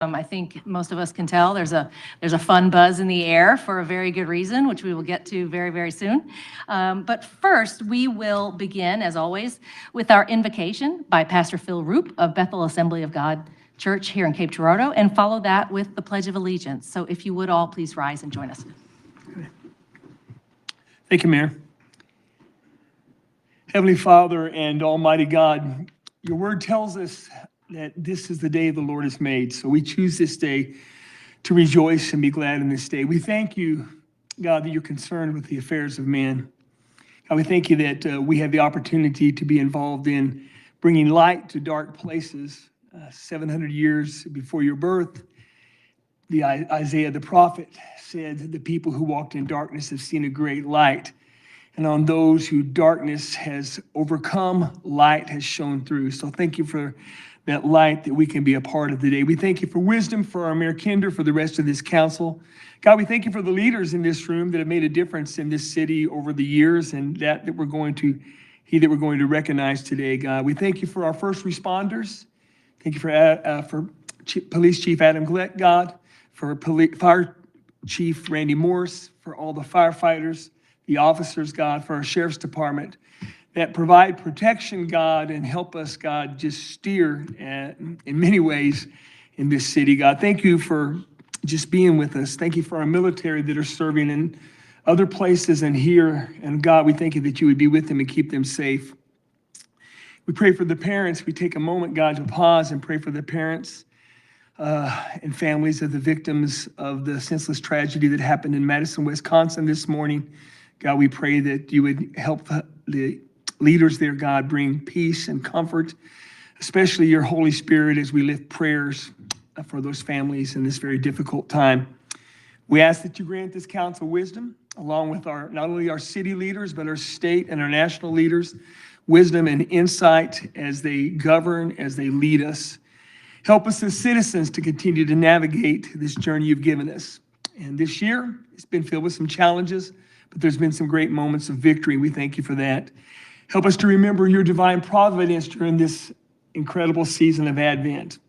I think most of us can tell there's a fun buzz in the air for a very good reason, which we will get to very, very soon. But first, we will begin, as always, with our invocation by Pastor Phil Roop of Bethel Assembly of God Church here in Cape Girardeau, and follow that with the Pledge of Allegiance. So if you would all please rise and join us. Thank you, Mayor. Heavenly Father and Almighty God, your word tells us that this is the day the Lord has made. So we choose this day to rejoice and be glad in this day. We thank you, God, that you're concerned with the affairs of man. God, we thank you that we have the opportunity to be involved in bringing light to dark places. 700 years before your birth, Isaiah the prophet said, the people who walked in darkness have seen a great light. And on those who darkness has overcome, light has shone through. So thank you for that light that we can be a part of today. We thank you for wisdom for our Mayor Kinder, for the rest of this council. God, we thank you for the leaders in this room that have made a difference in this city over the years, and that we're going to recognize today, God. We thank you for our first responders. Thank you for Police Chief Adam Glick, God, for Fire Chief Randy Morse, for all the firefighters, the officers, God, for our Sheriff's Department that provide protection, God, and help us, God, just steer in many ways in this city, God. Thank you for just being with us. Thank you for our military that are serving in other places and here. And God, we thank you that you would be with them and keep them safe. We pray for the parents. We take a moment, God, to pause and pray for the parents and families of the victims of the senseless tragedy that happened in Madison, Wisconsin this morning. God, we pray that you would help the leaders there, God, bring peace and comfort, especially your Holy Spirit, as we lift prayers for those families in this very difficult time. We ask that you grant this council wisdom, along with not only our city leaders, but our state and our national leaders, wisdom and insight as they govern, as they lead us. Help us as citizens to continue to navigate this journey you've given us. And this year, it's been filled with some challenges, but there's been some great moments of victory. We thank you for that. Help us to remember your divine providence during this incredible season of Advent,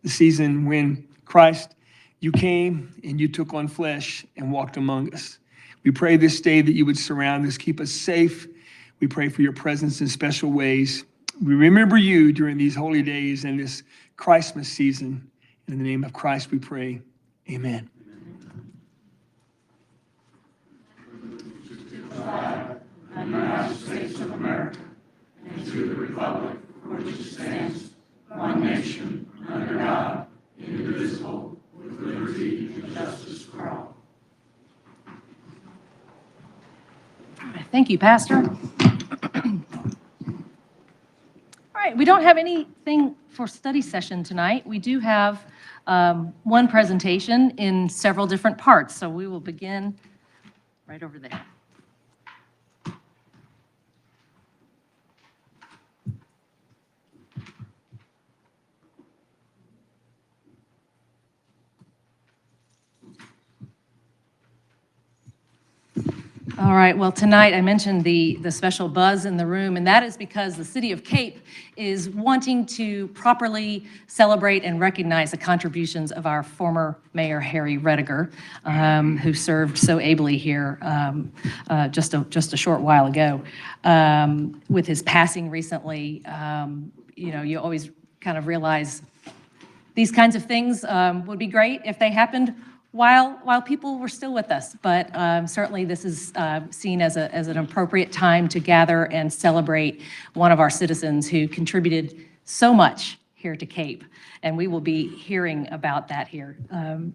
the season when Christ, you came and you took on flesh and walked among us. We pray this day that you would surround us, keep us safe. We pray for your presence in special ways. We remember you during these holy days and this Christmas season. In the name of Christ we pray. Amen. The United States of America, and to the republic for which it stands, one nation, under God, indivisible, with liberty and justice for all. Thank you, Pastor. All right, we don't have anything for study session tonight. We do have one presentation in several different parts, so we will begin right over there. All right, well, tonight I mentioned the special buzz in the room, and that is because the city of Cape is wanting to properly celebrate and recognize the contributions of our former mayor, Harry Rediger, who served so ably here just a short while ago. With his passing recently, you always kind of realize these kinds of things would be great if they happened while people were still with us, but certainly this is seen as an appropriate time to gather and celebrate one of our citizens who contributed so much here to Cape. And we will be hearing about that here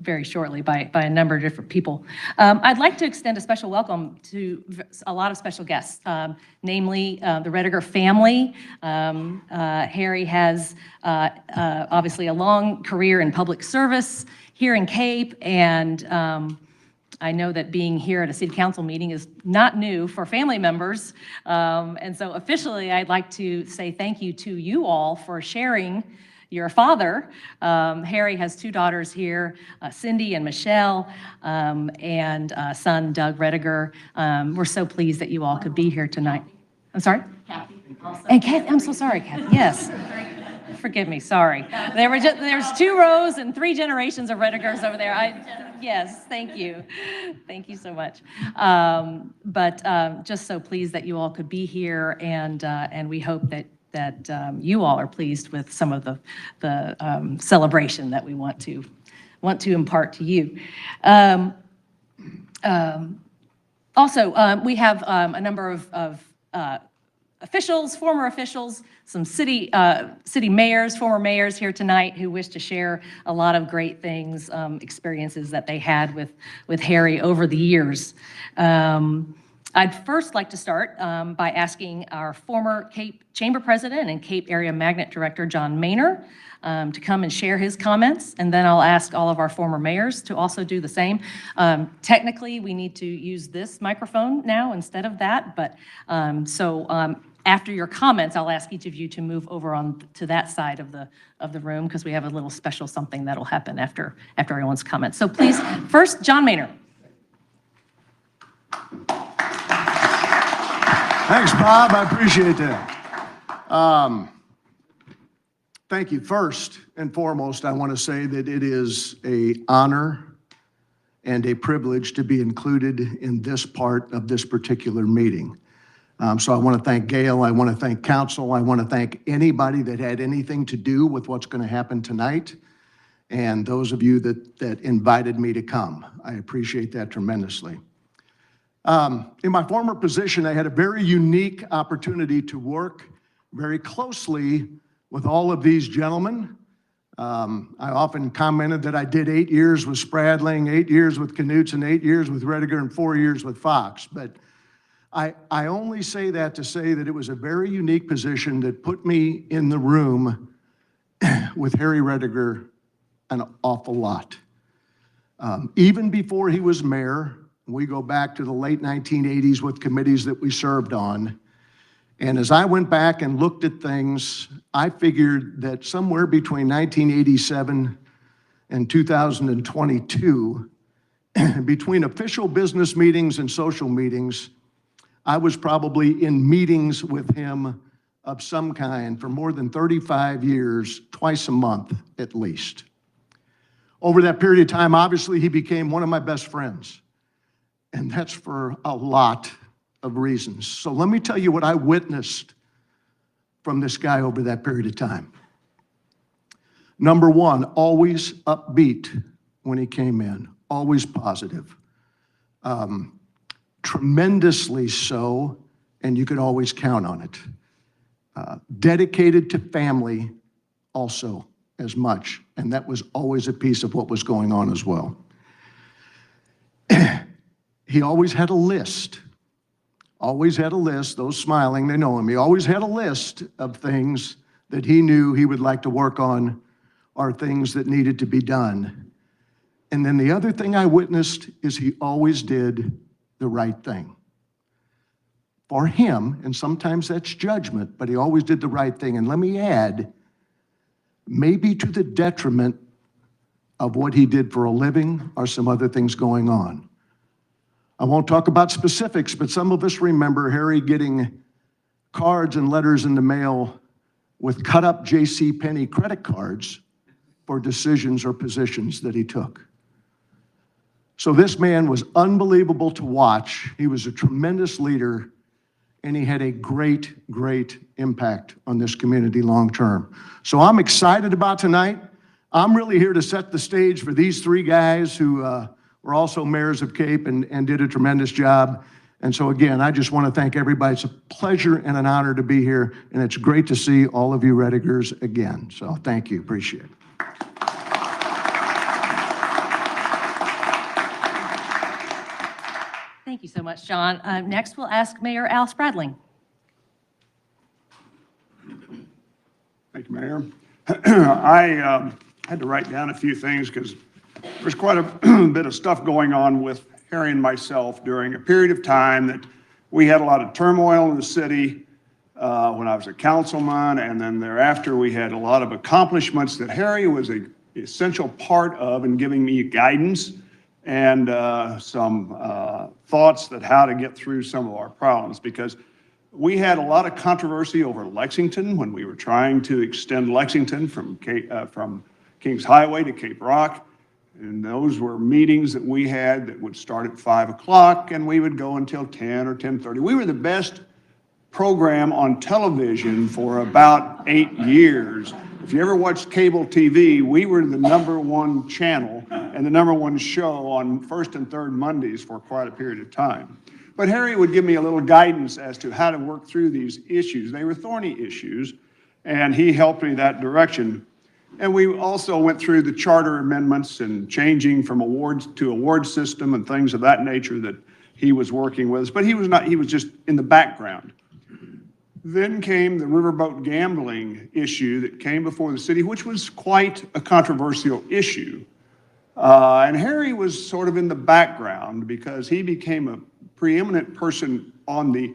very shortly by a number of different people. I'd like to extend a special welcome to a lot of special guests, namely the Rediger family. Harry has obviously a long career in public service here in Cape, and I know that being here at a city council meeting is not new for family members. And so officially, I'd like to say thank you to you all for sharing your father. Harry has two daughters here, Cindy and Michelle, and son Doug Rediger. We're so pleased that you all could be here tonight. I'm sorry? Kathy. And Kathy, I'm so sorry, Kathy, yes. Forgive me, sorry. There's 2 rows and 3 generations of Redigers over there. Yes, thank you. Thank you so much. But just so pleased that you all could be here, and we hope that you all are pleased with some of the celebration that we want to impart to you. Also, we have a number of officials, former officials, some city mayors, former mayors here tonight who wish to share a lot of great things, experiences that they had with Harry over the years. I'd first like to start by asking our former Cape Chamber President and Cape Area Magnet Director, John Maynor, to come and share his comments, and then I'll ask all of our former mayors to also do the same. Technically, we need to use this microphone now instead of that, but after your comments, I'll ask each of you to move over on to that side of the room, because we have a little special something that'll happen after everyone's comments. So please, first, John Maynor. Thanks, Bob. I appreciate that. Thank you. First and foremost, I want to say that it is an honor and a privilege to be included in this part of this particular meeting. So I want to thank Gail. I want to thank council. I want to thank anybody that had anything to do with what's going to happen tonight, and those of you that invited me to come. I appreciate that tremendously. In my former position, I had a very unique opportunity to work very closely with all of these gentlemen. I often commented that I did 8 years with Spradling, 8 years with Knutson, 8 years with Rediger, and 4 years with Fox. But I only say that to say that it was a very unique position that put me in the room with Harry Rediger an awful lot. Even before he was mayor, we go back to the late 1980s with committees that we served on. And as I went back and looked at things, I figured that somewhere between 1987 and 2022, between official business meetings and social meetings, I was probably in meetings with him of some kind for more than 35 years, twice a month at least. Over that period of time, obviously, he became one of my best friends. And that's for a lot of reasons. So let me tell you what I witnessed from this guy over that period of time. Number one, always upbeat when he came in, always positive. Tremendously so, and you could always count on it. Dedicated to family also as much, and that was always a piece of what was going on as well. He always had a list. Always had a list. Those smiling, they know him. He always had a list of things that he knew he would like to work on, or things that needed to be done. And then the other thing I witnessed is he always did the right thing. For him, and sometimes that's judgment, but he always did the right thing. And let me add, maybe to the detriment of what he did for a living or some other things going on. I won't talk about specifics, but some of us remember Harry getting cards and letters in the mail with cut-up JCPenney credit cards for decisions or positions that he took. So this man was unbelievable to watch. He was a tremendous leader, and he had a great, great impact on this community long term. So I'm excited about tonight. I'm really here to set the stage for these 3 guys who were also mayors of Cape and did a tremendous job. And so again, I just want to thank everybody. It's a pleasure and an honor to be here, and it's great to see all of you Redigers again. So thank you, appreciate it. Thank you so much, John. Next, we'll ask Mayor Al Spradling. Thank you, Mayor. I had to write down a few things because there's quite a bit of stuff going on with Harry and myself during a period of time that we had a lot of turmoil in the city when I was a councilman, and then thereafter we had a lot of accomplishments that Harry was an essential part of in giving me guidance and some thoughts that how to get through some of our problems, because We had a lot of controversy over Lexington when we were trying to extend Lexington from Kings Highway to Cape Rock. And those were meetings that we had that would start at 5 o'clock and we would go until 10 or 10:30. We were the best program on television for about 8 years. If you ever watched cable TV, we were the #1 channel and the #1 show on first and third Mondays for quite a period of time. But Harry would give me a little guidance as to how to work through these issues. They were thorny issues, and he helped me that direction. And we also went through the charter amendments and changing from awards to award system and things of that nature that he was working with us. But he was just in the background. Then came the riverboat gambling issue that came before the city, which was quite a controversial issue. And Harry was sort of in the background because he became a preeminent person on the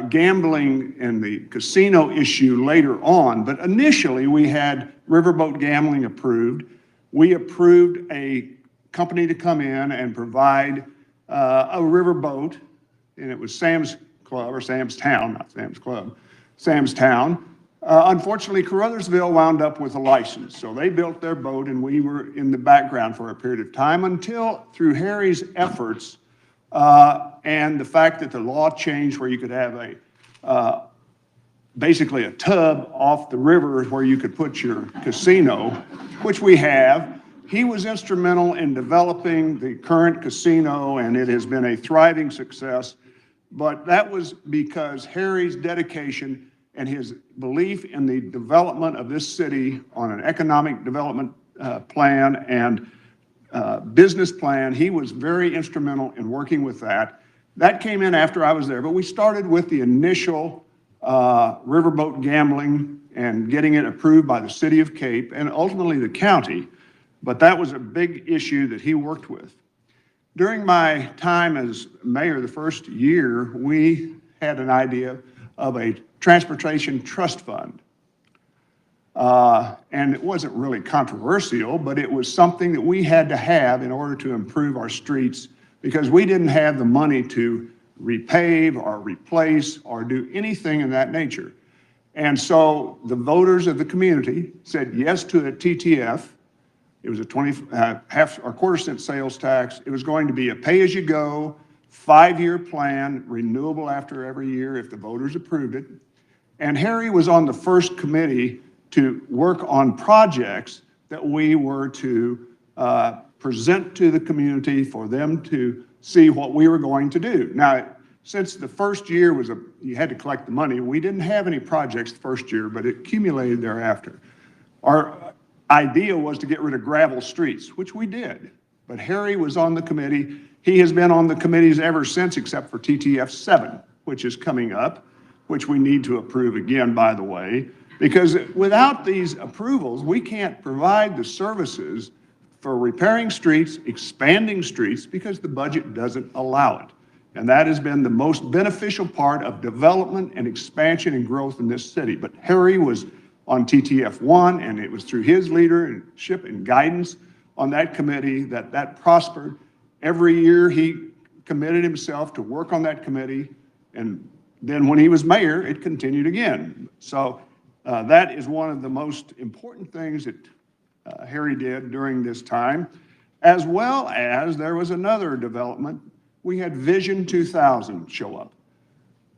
gambling and the casino issue later on. But initially, we had riverboat gambling approved. We approved a company to come in and provide a riverboat, and it was Sam's Club, or Sam's Town, not Sam's Club, Sam's Town. Unfortunately, Caruthersville wound up with a license, so they built their boat, and we were in the background for a period of time until, through Harry's efforts, and the fact that the law changed where you could have basically a tub off the river where you could put your casino, which we have. He was instrumental in developing the current casino, and it has been a thriving success. But that was because Harry's dedication and his belief in the development of this city on an economic development plan and business plan. He was very instrumental in working with that. That came in after I was there, but we started with the initial riverboat gambling and getting it approved by the city of Cape and ultimately the county. But that was a big issue that he worked with. During my time as mayor, the first year, we had an idea of a transportation trust fund. And it wasn't really controversial, but it was something that we had to have in order to improve our streets because we didn't have the money to repave or replace or do anything in that nature. And so the voters of the community said yes to a TTF. It was a half or quarter-cent sales tax. It was going to be a pay-as-you-go, 5-year plan, renewable after every year if the voters approved it. And Harry was on the first committee to work on projects that we were to present to the community for them to see what we were going to do. Now, since the first year you had to collect the money, we didn't have any projects the first year, but it accumulated thereafter. Our idea was to get rid of gravel streets, which we did. But Harry was on the committee. He has been on the committees ever since, except for TTF 7, which is coming up, which we need to approve again, by the way, because without these approvals, we can't provide the services for repairing streets, expanding streets, because the budget doesn't allow it. And that has been the most beneficial part of development and expansion and growth in this city. But Harry was on TTF 1, and it was through his leadership and guidance on that committee that prospered. Every year he committed himself to work on that committee, and then when he was mayor, it continued again. So that is one of the most important things that Harry did during this time, as well as there was another development. We had Vision 2000 show up.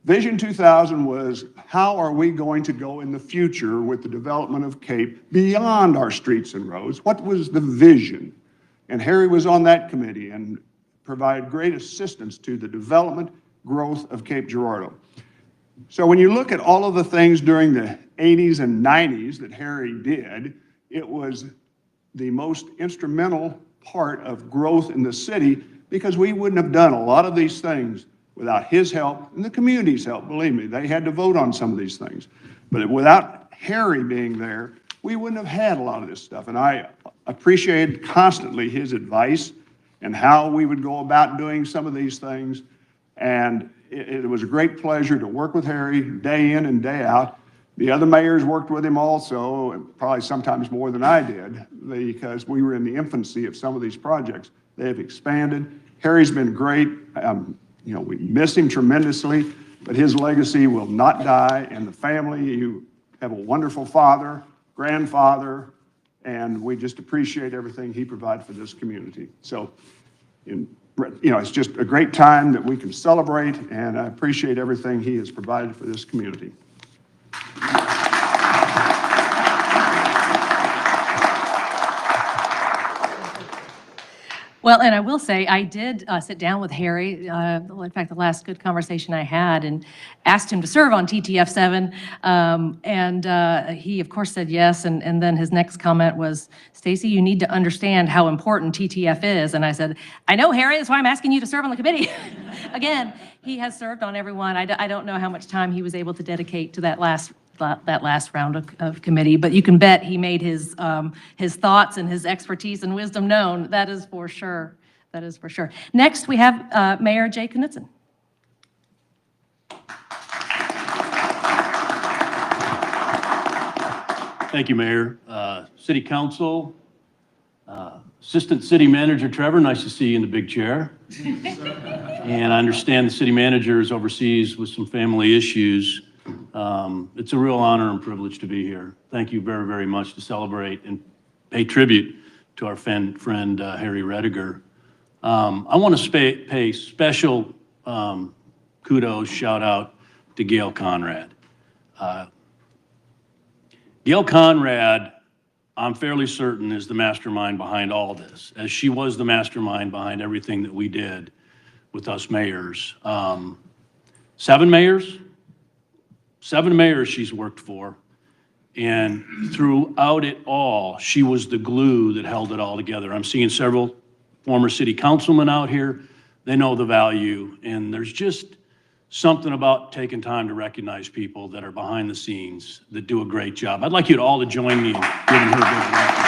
Vision 2000 was, how are we going to go in the future with the development of Cape beyond our streets and roads? What was the vision? And Harry was on that committee and provided great assistance to the development growth of Cape Girardeau. So when you look at all of the things during the 80s and 90s that Harry did, it was the most instrumental part of growth in the city because we wouldn't have done a lot of these things without his help and the community's help. Believe me, they had to vote on some of these things. But without Harry being there, we wouldn't have had a lot of this stuff. And I appreciated constantly his advice and how we would go about doing some of these things. And it was a great pleasure to work with Harry day in and day out. The other mayors worked with him also, probably sometimes more than I did, because we were in the infancy of some of these projects. They have expanded. Harry's been great. We miss him tremendously, but his legacy will not die, and the family, you have a wonderful father, grandfather, and we just appreciate everything he provided for this community. So, it's just a great time that we can celebrate, and I appreciate everything he has provided for this community. Well, and I will say, I did sit down with Harry, in fact, the last good conversation I had, and asked him to serve on TTF7. And he, of course, said yes. And then his next comment was, Stacy, you need to understand how important TTF is. And I said, I know, Harry, that's why I'm asking you to serve on the committee. Again, he has served on every one. I don't know how much time he was able to dedicate to that last round of committee, but you can bet he made his thoughts and his expertise and wisdom known. That is for sure. That is for sure. Next, we have Mayor Jay Knutson. Thank you, Mayor. City Council, Assistant City Manager Trevor, nice to see you in the big chair. And I understand the city manager is overseas with some family issues. It's a real honor and privilege to be here. Thank you very, very much to celebrate and pay tribute to our friend Harry Rediger. I want to pay special kudos, shout out to Gail Conrad. Gail Conrad, I'm fairly certain, is the mastermind behind all this, as she was the mastermind behind everything that we did with us mayors. 7 mayors? 7 mayors she's worked for, and throughout it all, she was the glue that held it all together. I'm seeing several former city councilmen out here. They know the value, and there's just something about taking time to recognize people that are behind the scenes that do a great job. I'd like you all to join me in giving her a big welcome.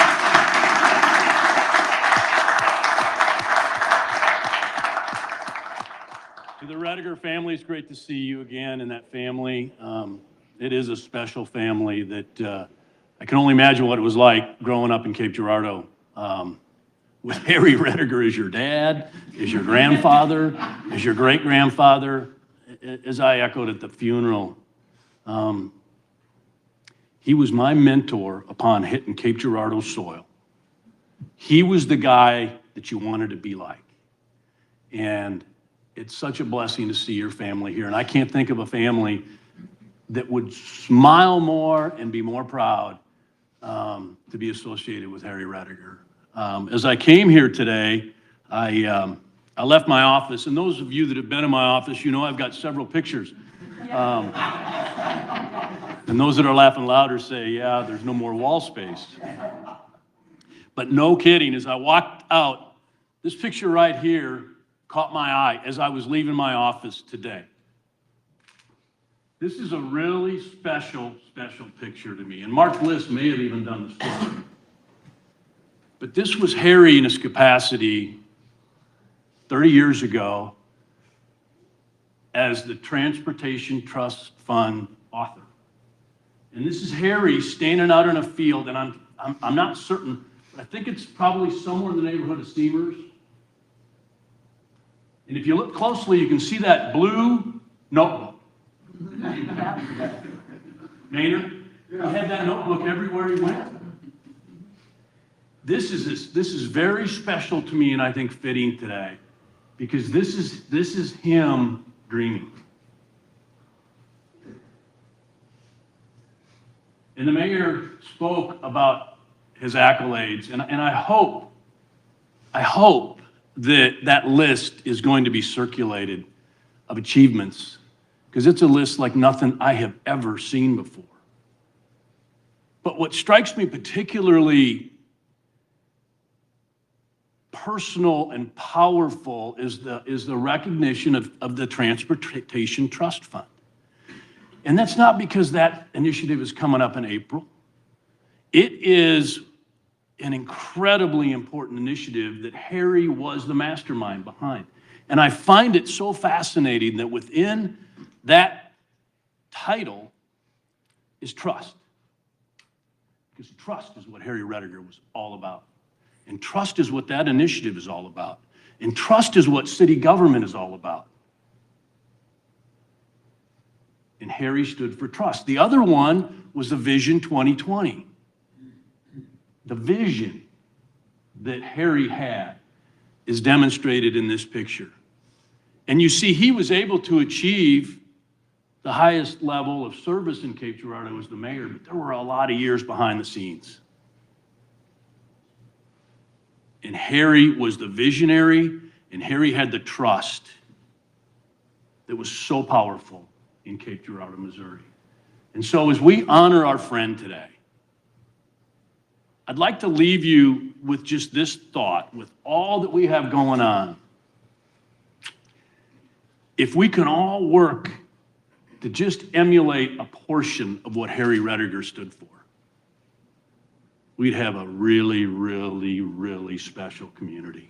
To the Rediger family, it's great to see you again and that family. It is a special family that I can only imagine what it was like growing up in Cape Girardeau with Harry Rediger as your dad, as your grandfather, as your great-grandfather. As I echoed at the funeral, he was my mentor upon hitting Cape Girardeau soil. He was the guy that you wanted to be like. And it's such a blessing to see your family here. And I can't think of a family that would smile more and be more proud to be associated with Harry Rediger. As I came here today, I left my office, and those of you that have been in my office, you know I've got several pictures. And those that are laughing louder say, yeah, there's no more wall space. But no kidding, as I walked out, this picture right here caught my eye as I was leaving my office today. This is a really special picture to me. And Mark Bliss may have even done this picture. But this was Harry in his capacity 30 years ago as the Transportation Trust Fund author. And this is Harry standing out in a field, and I'm not certain, but I think it's probably somewhere in the neighborhood of Steamers. And if you look closely, you can see that blue notebook. Maynard, he had that notebook everywhere he went. This is very special to me, and I think fitting today, because this is him dreaming. And the mayor spoke about his accolades, and I hope that list is going to be circulated of achievements, because it's a list like nothing I have ever seen before. But what strikes me particularly personal and powerful is the recognition of the Transportation Trust Fund. And that's not because that initiative is coming up in April. It is an incredibly important initiative that Harry was the mastermind behind. And I find it so fascinating that within that title is trust. Because trust is what Harry Rediger was all about. And trust is what that initiative is all about. And trust is what city government is all about. And Harry stood for trust. The other one was the Vision 2020. The vision that Harry had is demonstrated in this picture. And you see, he was able to achieve the highest level of service in Cape Girardeau as the mayor, but there were a lot of years behind the scenes. And Harry was the visionary, and Harry had the trust that was so powerful in Cape Girardeau, Missouri. And so as we honor our friend today, I'd like to leave you with just this thought, with all that we have going on. If we can all work to just emulate a portion of what Harry Rediger stood for, we'd have a really, really, really special community.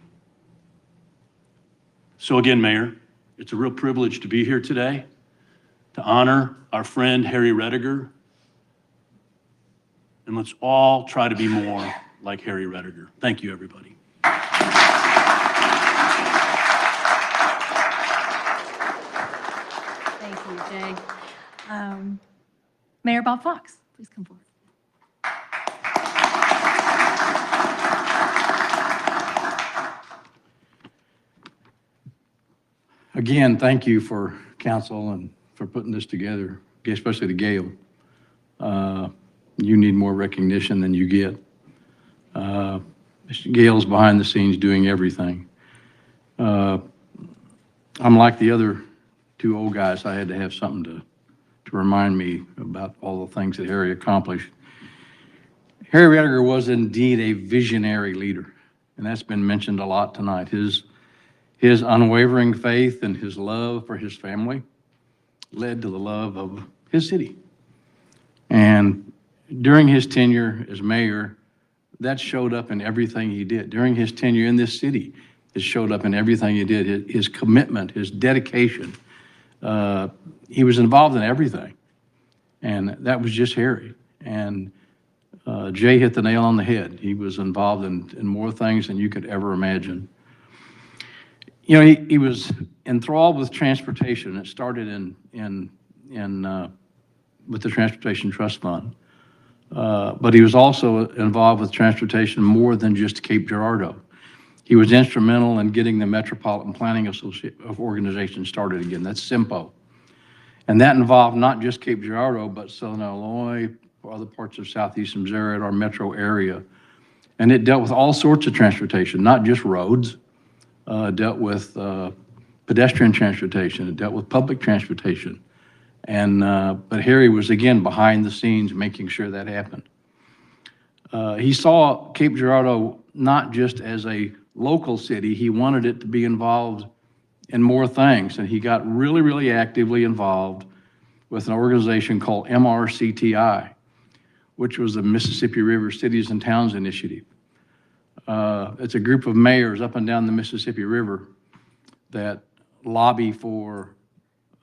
So again, Mayor, it's a real privilege to be here today to honor our friend Harry Rediger. And let's all try to be more like Harry Rediger. Thank you, everybody. Thank you, Jay. Mayor Bob Fox, please come forward. Again, thank you for council and for putting this together, especially to Gail. You need more recognition than you get. Gail's behind the scenes doing everything. I'm like the other two old guys. I had to have something to remind me about all the things that Harry accomplished. Harry Rediger was indeed a visionary leader, and that's been mentioned a lot tonight. His unwavering faith and his love for his family led to the love of his city. And during his tenure as mayor, that showed up in everything he did. During his tenure in this city, it showed up in everything he did. His commitment, his dedication. He was involved in everything. And that was just Harry. And Jay hit the nail on the head. He was involved in more things than you could ever imagine. You know, he was enthralled with transportation. It started with the Transportation Trust Fund. But he was also involved with transportation more than just Cape Girardeau. He was instrumental in getting the Metropolitan Planning Organization started again. That's SIMPO. And that involved not just Cape Girardeau, but Southern Illinois, other parts of southeastern Missouri, our metro area. And it dealt with all sorts of transportation, not just roads. Dealt with pedestrian transportation. It dealt with public transportation. And but Harry was, again, behind the scenes making sure that happened. He saw Cape Girardeau not just as a local city. He wanted it to be involved in more things. And he got really, really actively involved with an organization called MRCTI, which was the Mississippi River Cities and Towns Initiative. It's a group of mayors up and down the Mississippi River that lobby for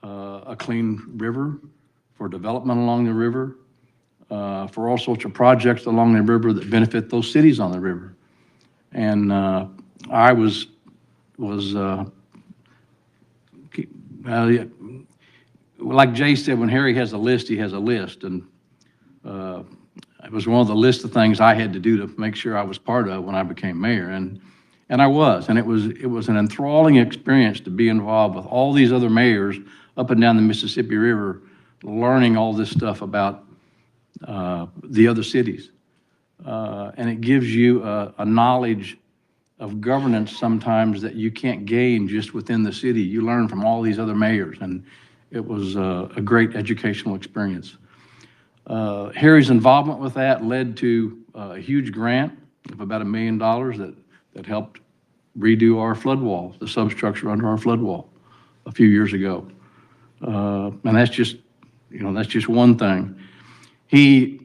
a clean river, for development along the river, for all sorts of projects along the river that benefit those cities on the river. And I was like Jay said, when Harry has a list, he has a list. And it was one of the list of things I had to do to make sure I was part of when I became mayor. And I was. And it was an enthralling experience to be involved with all these other mayors up and down the Mississippi River, learning all this stuff about the other cities. And it gives you a knowledge of governance sometimes that you can't gain just within the city. You learn from all these other mayors, and it was a great educational experience. Harry's involvement with that led to a huge grant of about $1 million that helped redo our flood wall, the substructure under our flood wall a few years ago. And that's just one thing. He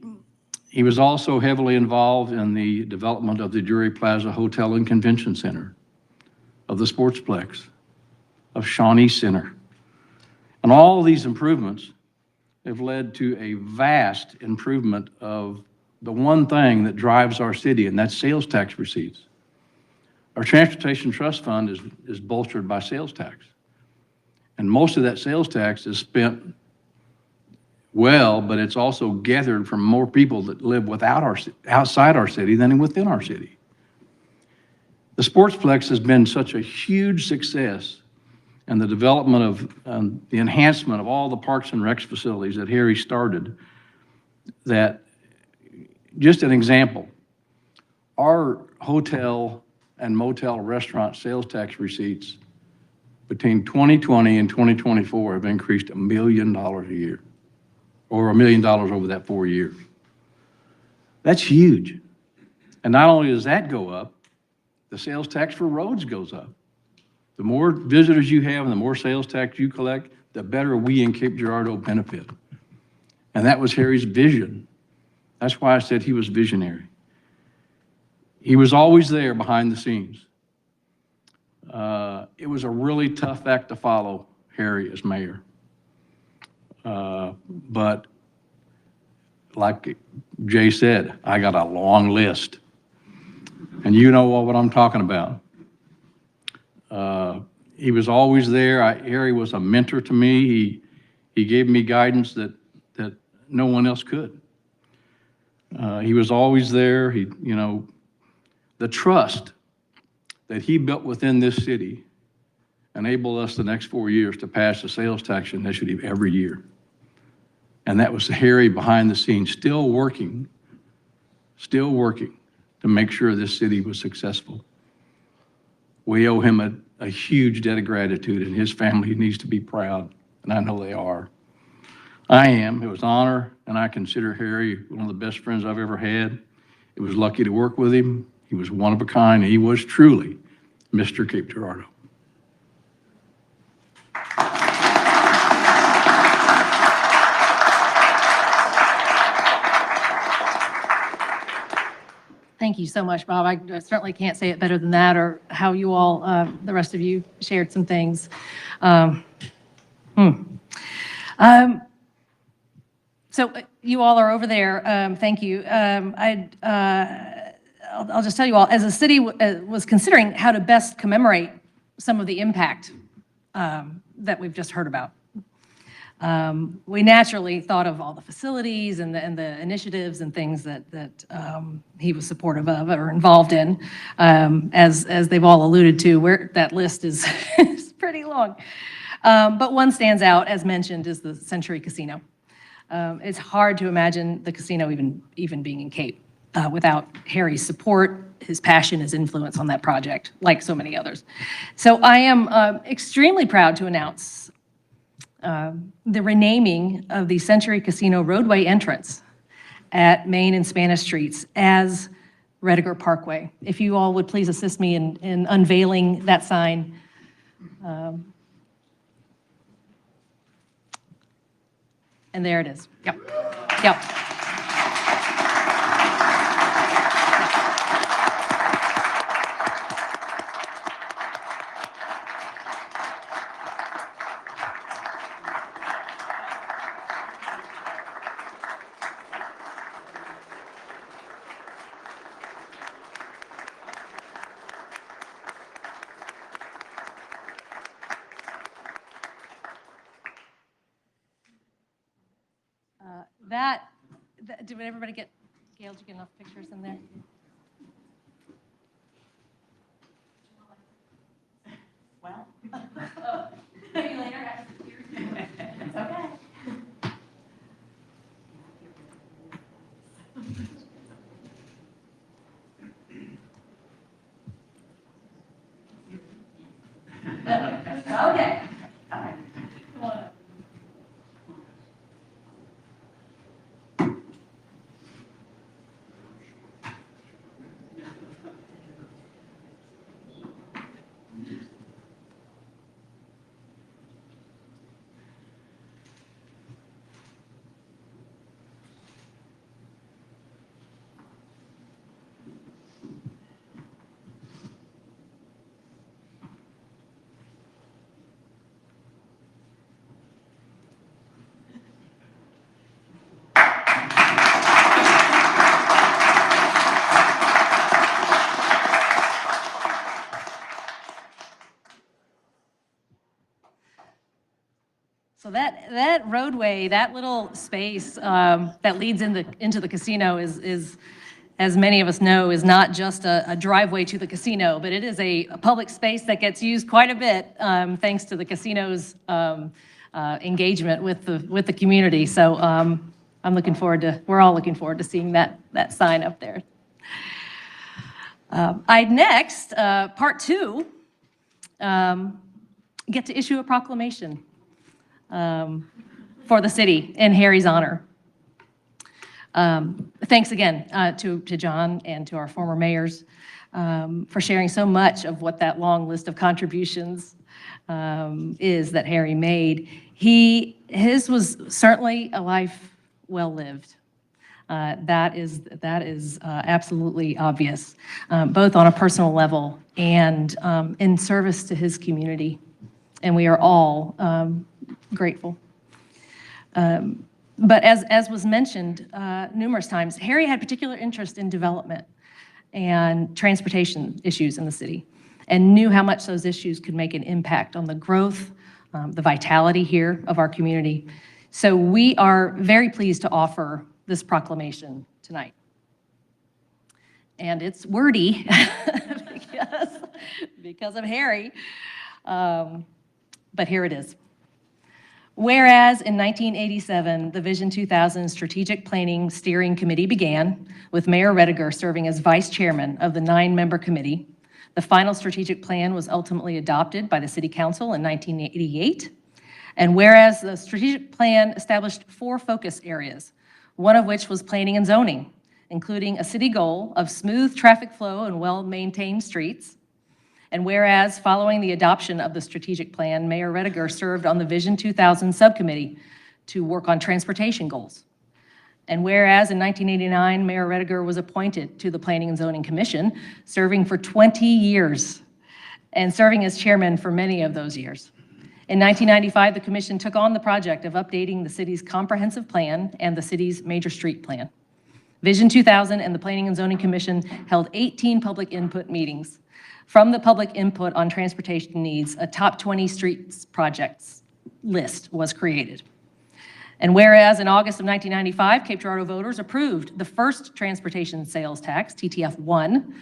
was also heavily involved in the development of the Drury Plaza Hotel and Convention Center, of the Sportsplex, of Shawnee Center. And all of these improvements have led to a vast improvement of the one thing that drives our city, and that's sales tax receipts. Our Transportation Trust Fund is bolstered by sales tax. And most of that sales tax is spent well, but it's also gathered from more people that live outside our city than within our city. The Sportsplex has been such a huge success, and the development of the enhancement of all the parks and recs facilities that Harry started, that, just an example, our hotel and motel restaurant sales tax receipts between 2020 and 2024 have increased $1 million a year, or $1 million over that 4 years. That's huge. And not only does that go up, the sales tax for roads goes up. The more visitors you have and the more sales tax you collect, the better we in Cape Girardeau benefit. And that was Harry's vision. That's why I said he was visionary. He was always there behind the scenes. It was a really tough act to follow, Harry as mayor. But like Jay said, I got a long list. And you know what I'm talking about. He was always there. Harry was a mentor to me. He gave me guidance that no one else could. He was always there. The trust that he built within this city enabled us the next 4 years to pass the sales tax initiative every year. And that was Harry behind the scenes, still working to make sure this city was successful. We owe him a huge debt of gratitude, and his family needs to be proud, and I know they are. I am. It was an honor, and I consider Harry one of the best friends I've ever had. It was lucky to work with him. He was one of a kind. He was truly Mr. Cape Girardeau. Thank you so much, Bob. I certainly can't say it better than that, or how you all, the rest of you, shared some things. So you all are over there. Thank you. I'll just tell you all, as a city was considering how to best commemorate some of the impact that we've just heard about. We naturally thought of all the facilities and the initiatives and things that he was supportive of or involved in. As they've all alluded to, where that list is, is pretty long. But one stands out, as mentioned, is the Century Casino. It's hard to imagine the casino even being in Cape without Harry's support, his passion, his influence on that project, like so many others. So I am extremely proud to announce the renaming of the Century Casino roadway entrance at Main and Spanish Streets as Rediger Parkway. If you all would please assist me in unveiling that sign. And there it is. Yep. Yep. Did everybody get, Gail, did you get enough pictures in there? Well. Maybe later. It's okay. Okay. All right. Come on up. So that roadway, that little space that leads into the casino is, as many of us know, is not just a driveway to the casino, but it is a public space that gets used quite a bit thanks to the casino's engagement with the community. So we're all looking forward to seeing that sign up there. I'd next, part two, get to issue a proclamation for the city in Harry's honor. Thanks again to John and to our former mayors for sharing so much of what that long list of contributions is that Harry made. His was certainly a life well lived. That is absolutely obvious, both on a personal level and in service to his community. And we are all grateful. But as was mentioned numerous times, Harry had particular interest in development and transportation issues in the city, and knew how much those issues could make an impact on the growth, the vitality here of our community. So we are very pleased to offer this proclamation tonight. And it's wordy because of Harry, but here it is. Whereas in 1987, the Vision 2000 Strategic Planning Steering Committee began, with Mayor Rediger serving as vice chairman of the 9-member committee. The final strategic plan was ultimately adopted by the City Council in 1988. And whereas the strategic plan established 4 focus areas, one of which was planning and zoning, including a city goal of smooth traffic flow and well-maintained streets. And whereas following the adoption of the strategic plan, Mayor Rediger served on the Vision 2000 subcommittee to work on transportation goals. And whereas in 1989, Mayor Rediger was appointed to the Planning and Zoning Commission, serving for 20 years and serving as chairman for many of those years. In 1995, the commission took on the project of updating the city's comprehensive plan and the city's major street plan. Vision 2000 and the Planning and Zoning Commission held 18 public input meetings. From the public input on transportation needs, a top 20 streets projects list was created. And whereas in August of 1995, Cape Girardeau voters approved the first transportation sales tax, TTF1,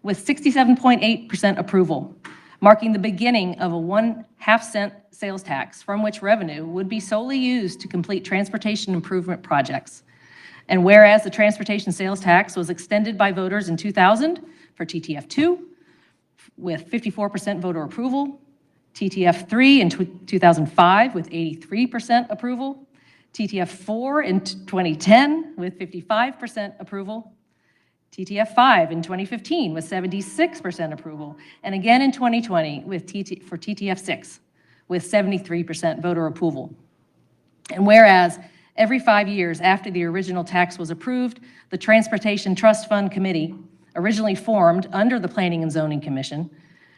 with 67.8% approval, marking the beginning of a 1/2 cent sales tax from which revenue would be solely used to complete transportation improvement projects. And whereas the transportation sales tax was extended by voters in 2000 for TTF2, with 54% voter approval, TTF3 in 2005 with 83% approval, TTF4 in 2010 with 55% approval, TTF5 in 2015 with 76% approval, and again in 2020 for TTF6 with 73% voter approval. And whereas every 5 years after the original tax was approved, the Transportation Trust Fund Committee, originally formed under the Planning and Zoning Commission,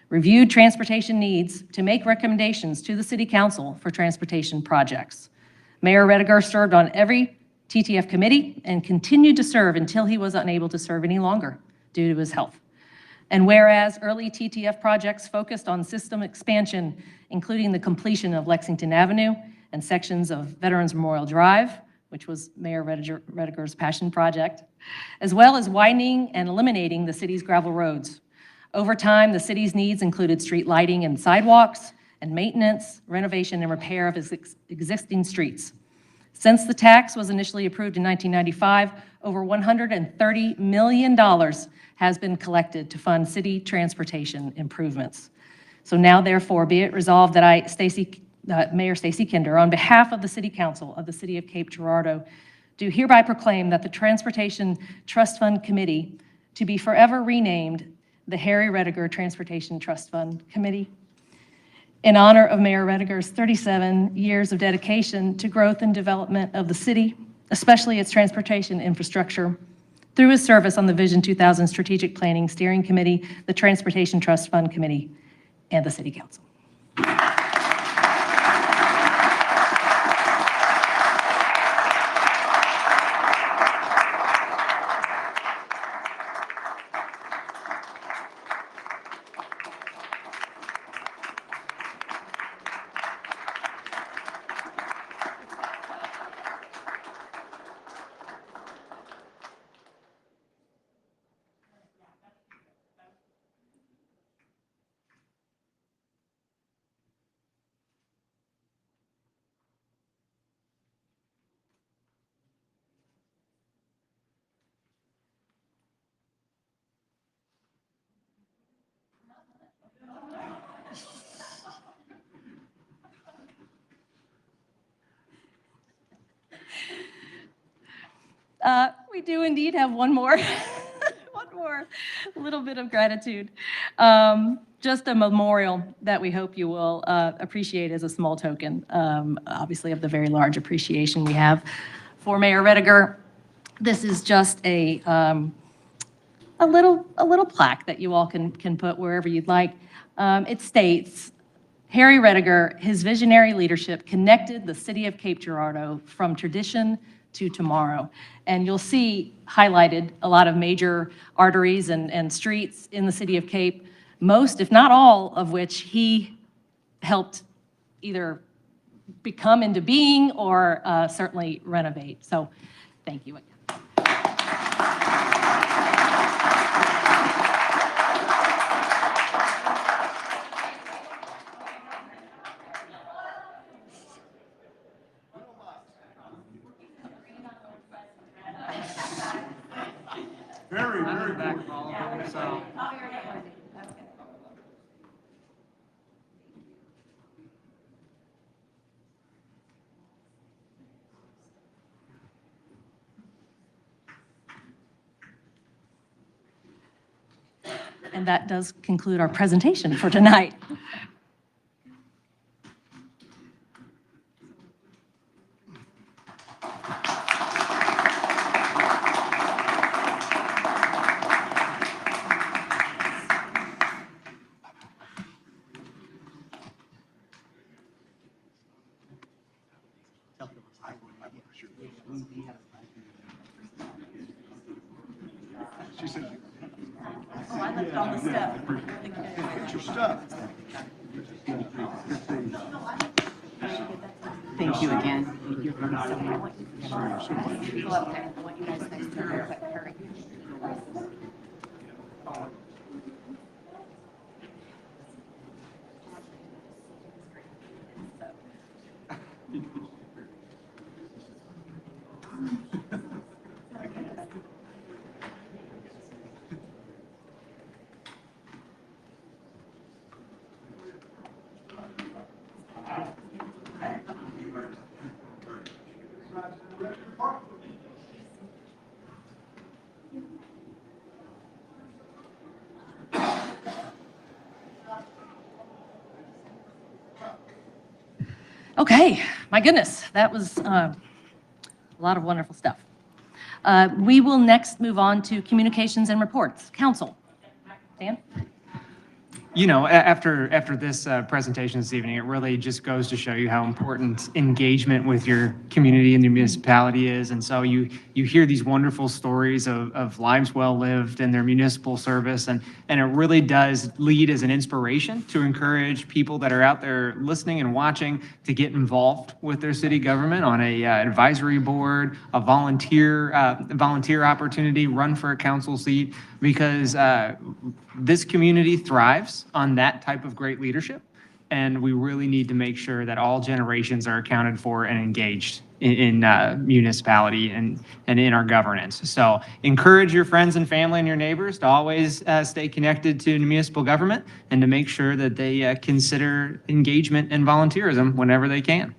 reviewed transportation needs to make recommendations to the City Council for transportation projects. Mayor Rediger served on every TTF committee and continued to serve until he was unable to serve any longer due to his health. And whereas early TTF projects focused on system expansion, including the completion of Lexington Avenue and sections of Veterans Memorial Drive, which was Mayor Rediger's passion project, as well as widening and eliminating the city's gravel roads. Over time, the city's needs included street lighting and sidewalks, and maintenance, renovation, and repair of its existing streets. Since the tax was initially approved in 1995, over $130 million has been collected to fund city transportation improvements. So now, therefore, be it resolved that I, Mayor Stacy Kinder, on behalf of the City Council of the City of Cape Girardeau, do hereby proclaim that the Transportation Trust Fund Committee to be forever renamed the Harry Rediger Transportation Trust Fund Committee, in honor of Mayor Rediger's 37 years of dedication to growth and development of the city, especially its transportation infrastructure, through his service on the Vision 2000 Strategic Planning Steering Committee, the Transportation Trust Fund Committee, and the City Council. We do indeed have one more, one more little bit of gratitude. Just a memorial that we hope you will appreciate as a small token, obviously, of the very large appreciation we have for Mayor Rediger. This is just a little plaque that you all can put wherever you'd like. It states, Harry Rediger, his visionary leadership connected the city of Cape Girardeau from tradition to tomorrow. And you'll see highlighted a lot of major arteries and streets in the city of Cape, most, if not all, of which he helped either become into being or certainly renovate. So thank you again. Very, very cool. And that does conclude our presentation for tonight. She said, Oh, I left on the step. get your stuff. Thank you again. Go up there. I want you guys next to her, quick, hurry. Okay, my goodness, that was a lot of wonderful stuff. We will next move on to communications and reports. Council. Dan? You know, after this presentation this evening, it really just goes to show you how important engagement with your community and your municipality is. And so you hear these wonderful stories of lives well lived and their municipal service, and it really does lead as an inspiration to encourage people that are out there listening and watching to get involved with their city government on a advisory board, a volunteer opportunity, run for a council seat, because this community thrives on that type of great leadership. And we really need to make sure that all generations are accounted for and engaged in municipality and in our governance. So encourage your friends and family and your neighbors to always stay connected to municipal government and to make sure that they consider engagement and volunteerism whenever they can.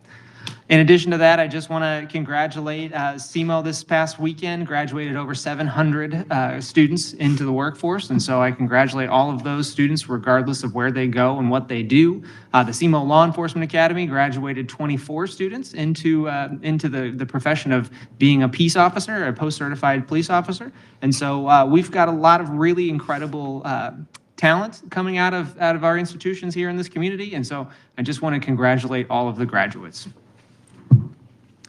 In addition to that, I just want to congratulate SEMO this past weekend, graduated over 700 students into the workforce. And so I congratulate all of those students regardless of where they go and what they do. The SEMO Law Enforcement Academy graduated 24 students into the profession of being a peace officer, a post-certified police officer. And so we've got a lot of really incredible talent coming out of our institutions here in this community. And so I just want to congratulate all of the graduates.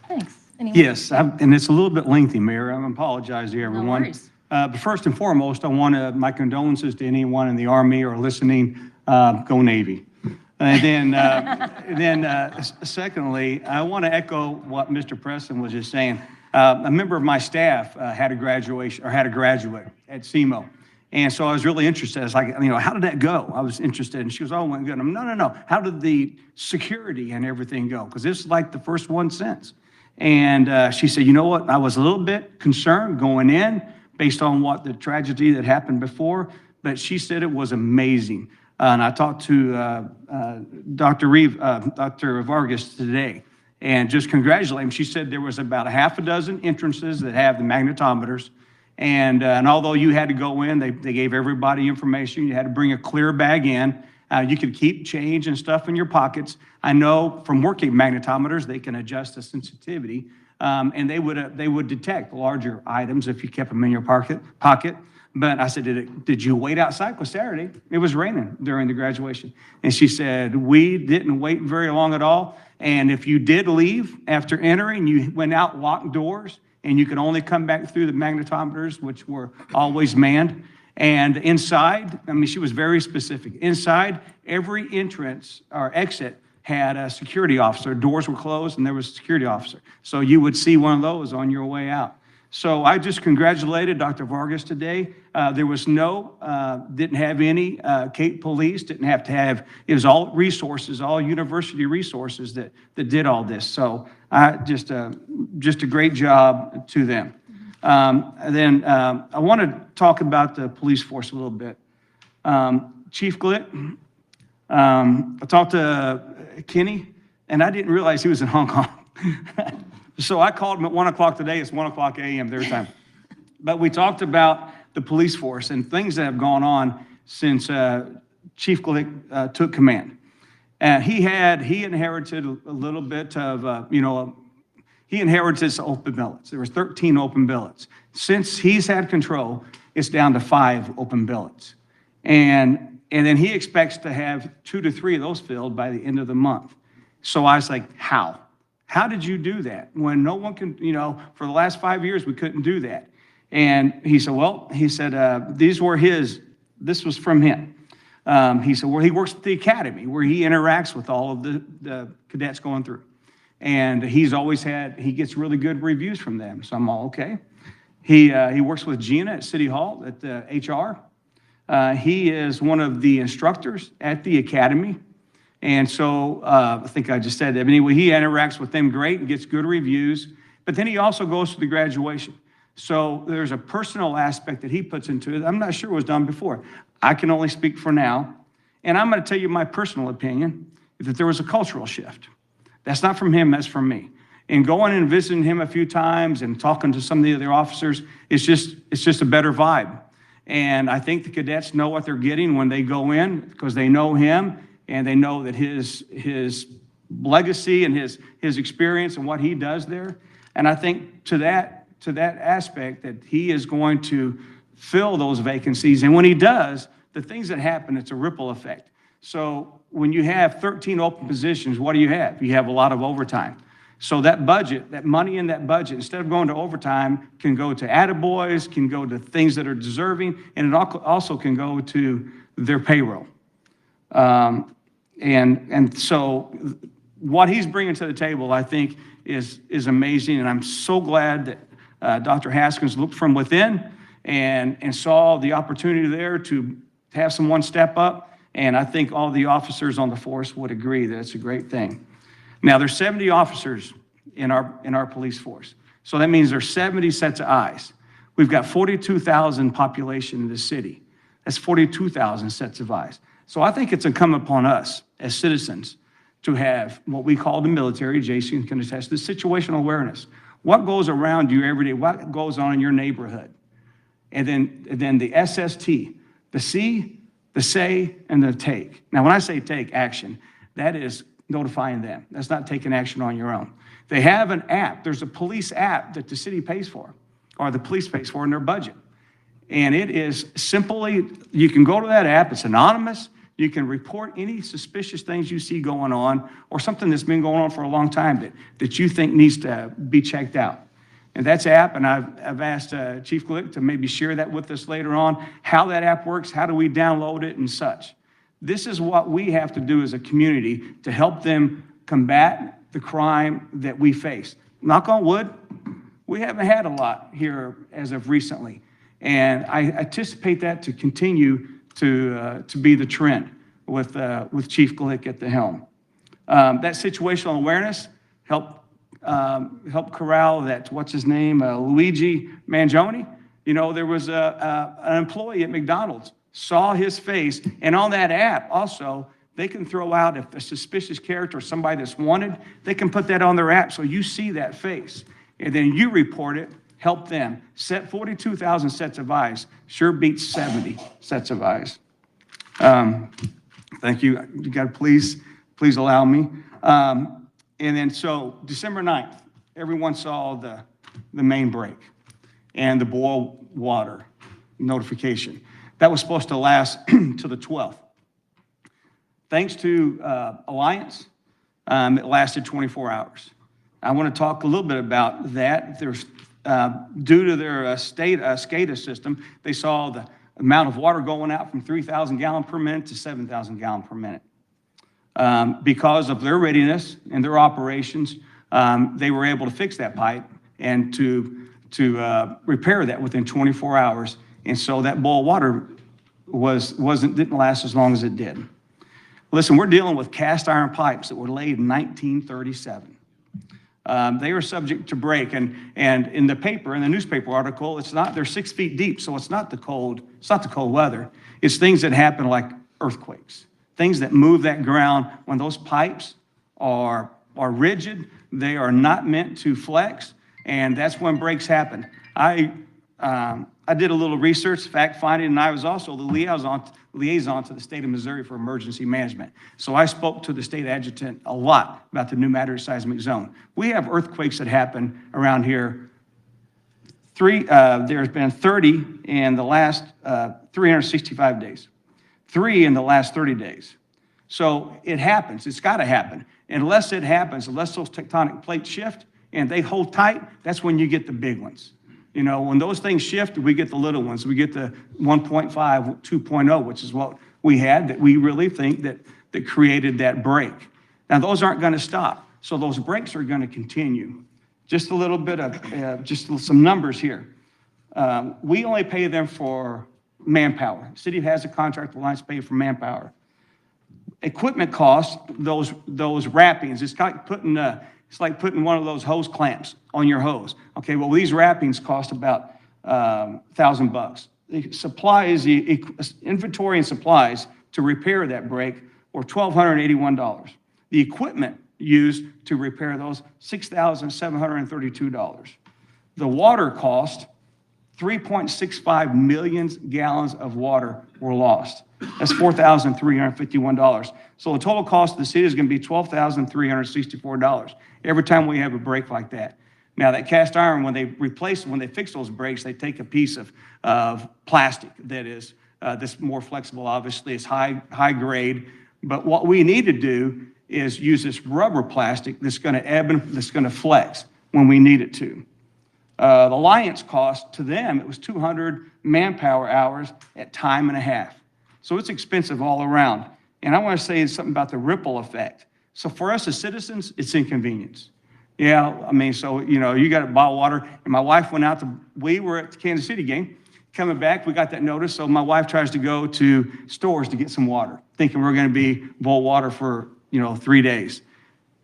Thanks. Anyone? Yes, and it's a little bit lengthy, Mayor. I apologize to everyone. worries. But first and foremost, I want to, my condolences to anyone in the Army or listening, go Navy. And then, secondly, I want to echo what Mr. Preston was just saying. A member of my staff had a graduate at SEMO. And so I was really interested. I was like, how did that go? I was interested. And she goes, oh, it went good. I'm, no. How did the security and everything go? Because this is like the first one since. And she said, you know what? I was a little bit concerned going in based on what the tragedy that happened before, but she said it was amazing. And I talked to Dr. Vargas today, and just congratulate him. She said there was about a half a dozen entrances that have the magnetometers. And although you had to go in, they gave everybody information. You had to bring a clear bag in. You could keep change and stuff in your pockets. I know from working magnetometers, they can adjust the sensitivity, and they would detect larger items if you kept them in your pocket. But I said, did you wait outside? Because Saturday, it was raining during the graduation. And she said, we didn't wait very long at all. And if you did leave after entering, you went out, locked doors, and you could only come back through the magnetometers, which were always manned. And inside, I mean, she was very specific. Inside, every entrance or exit had a security officer. Doors were closed, and there was a security officer. So you would see one of those on your way out. So I just congratulated Dr. Vargas today. There was didn't have any Cape Police, didn't have to have, it was all resources, all university resources that did all this. So just a great job to them. Then I want to talk about the police force a little bit. Chief Glick, I talked to Kenny, and I didn't realize he was in Hong Kong. So I called him at 1 o'clock today. It's 1 o'clock a.m. their time. But we talked about the police force and things that have gone on since Chief Glick took command. He inherited a little bit of, he inherited some open billets. There was 13 open billets. Since he's had control, it's down to 5 open billets. And then he expects to have 2 to 3 of those filled by the end of the month. So I was like, how? How did you do that? When no one can, for the last 5 years, we couldn't do that. And he said, this was from him. He said, well, he works at the academy where he interacts with all of the cadets going through. And he gets really good reviews from them. So I'm all okay. He works with Gina at City Hall at the HR. He is one of the instructors at the academy. And so I think I just said that. But anyway, he interacts with them great and gets good reviews. But then he also goes to the graduation. So there's a personal aspect that he puts into it. I'm not sure it was done before. I can only speak for now. And I'm going to tell you my personal opinion, that there was a cultural shift. That's not from him, that's from me. And going and visiting him a few times and talking to some of the other officers, it's just a better vibe. And I think the cadets know what they're getting when they go in because they know him. And they know that his legacy and his experience and what he does there. And I think to that aspect that he is going to fill those vacancies. And when he does, the things that happen, it's a ripple effect. So when you have 13 open positions, what do you have? You have a lot of overtime. So that budget, that money in that budget, instead of going to overtime, can go to attaboys, can go to things that are deserving, and it also can go to their payroll. And so what he's bringing to the table, I think, is amazing. And I'm so glad that Dr. Haskins looked from within and saw the opportunity there to have someone step up. And I think all the officers on the force would agree that it's a great thing. Now, there's 70 officers in our police force. So that means there's 70 sets of eyes. We've got 42,000 population in the city. That's 42,000 sets of eyes. So I think it's incumbent upon us as citizens to have what we call the military, Jason can attest, the situational awareness. What goes around you every day? What goes on in your neighborhood? And then the SST, the see, the say, and the take. Now, when I say take action, that is notifying them. That's not taking action on your own. They have an app. There's a police app that the city pays for, or the police pays for in their budget. And it is simply, you can go to that app. It's anonymous. You can report any suspicious things you see going on or something that's been going on for a long time that you think needs to be checked out. And that's app, and I've asked Chief Glick to maybe share that with us later on, how that app works, how do we download it and such. This is what we have to do as a community to help them combat the crime that we face. Knock on wood, we haven't had a lot here as of recently. And I anticipate that to continue to be the trend with Chief Glick at the helm. That situational awareness helped corral that, what's his name, Luigi Mangione. You know, there was an employee at McDonald's saw his face, and on that app also, they can throw out if a suspicious character or somebody that's wanted, they can put that on their app so you see that face. And then you report it, help them. Set 42,000 sets of eyes sure beats 70 sets of eyes. Thank you. You got to please allow me. And then so December 9th, everyone saw the main break and the boil water notification. That was supposed to last to the 12th. Thanks to Alliance, it lasted 24 hours. I want to talk a little bit about that. There's due to their SCADA system, they saw the amount of water going out from 3,000 gallons per minute to 7,000 gallons per minute. Because of their readiness and their operations, they were able to fix that pipe and to repair that within 24 hours. And so that boil water didn't last as long as it did. Listen, we're dealing with cast iron pipes that were laid in 1937. They are subject to break, and in the paper, in the newspaper article, they're 6 feet deep, so it's not the cold weather. It's things that happen like earthquakes, things that move that ground. When those pipes are rigid, they are not meant to flex, and that's when breaks happen. I did a little research, fact-finding, and I was also the liaison to the state of Missouri for emergency management. So I spoke to the state adjutant a lot about the New Madrid seismic zone. We have earthquakes that happen around here. There's been 30 in the last 365 days, 3 in the last 30 days. So it happens. It's got to happen. Unless it happens, unless those tectonic plates shift and they hold tight, that's when you get the big ones. You know, when those things shift, we get the little ones. We get the 1.5, 2.0, which is what we had that we really think that created that break. Now, those aren't going to stop. So those breaks are going to continue. Just a little bit of, just some numbers here. We only pay them for manpower. The city has a contract, the Alliance pays for manpower. Equipment costs, those wrappings, it's like putting one of those hose clamps on your hose. Okay, well, these wrappings cost about $1,000. The supplies, the inventory and supplies to repair that break were $1,281. The equipment used to repair those, $6,732. The water cost, 3.65 million gallons of water were lost. That's $4,351. So the total cost of the city is going to be $12,364 every time we have a break like that. Now, that cast iron, when they fix those breaks, they take a piece of plastic that is that's more flexible. Obviously, it's high grade. But what we need to do is use this rubber plastic that's going to ebb and that's going to flex when we need it to. The Alliance cost to them, it was 200 manpower hours at time and a half. So it's expensive all around. And I want to say something about the ripple effect. So for us as citizens, it's inconvenience. Yeah, I mean, so, you know, you got to boil water. And my wife went out we were at the Kansas City game. Coming back, we got that notice. So my wife tries to go to stores to get some water, thinking we're going to boil water for, 3 days.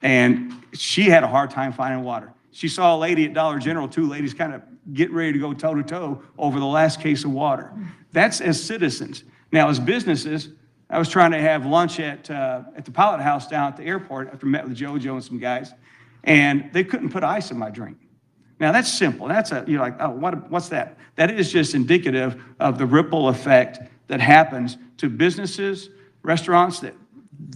And she had a hard time finding water. She saw a lady at Dollar General, 2 ladies kind of get ready to go toe-to-toe over the last case of water. That's as citizens. Now, as businesses, I was trying to have lunch at the Pilot House down at the airport after I met with JoJo and some guys, and they couldn't put ice in my drink. Now, that's simple. You're like, oh, what's that? That is just indicative of the ripple effect that happens to businesses, restaurants that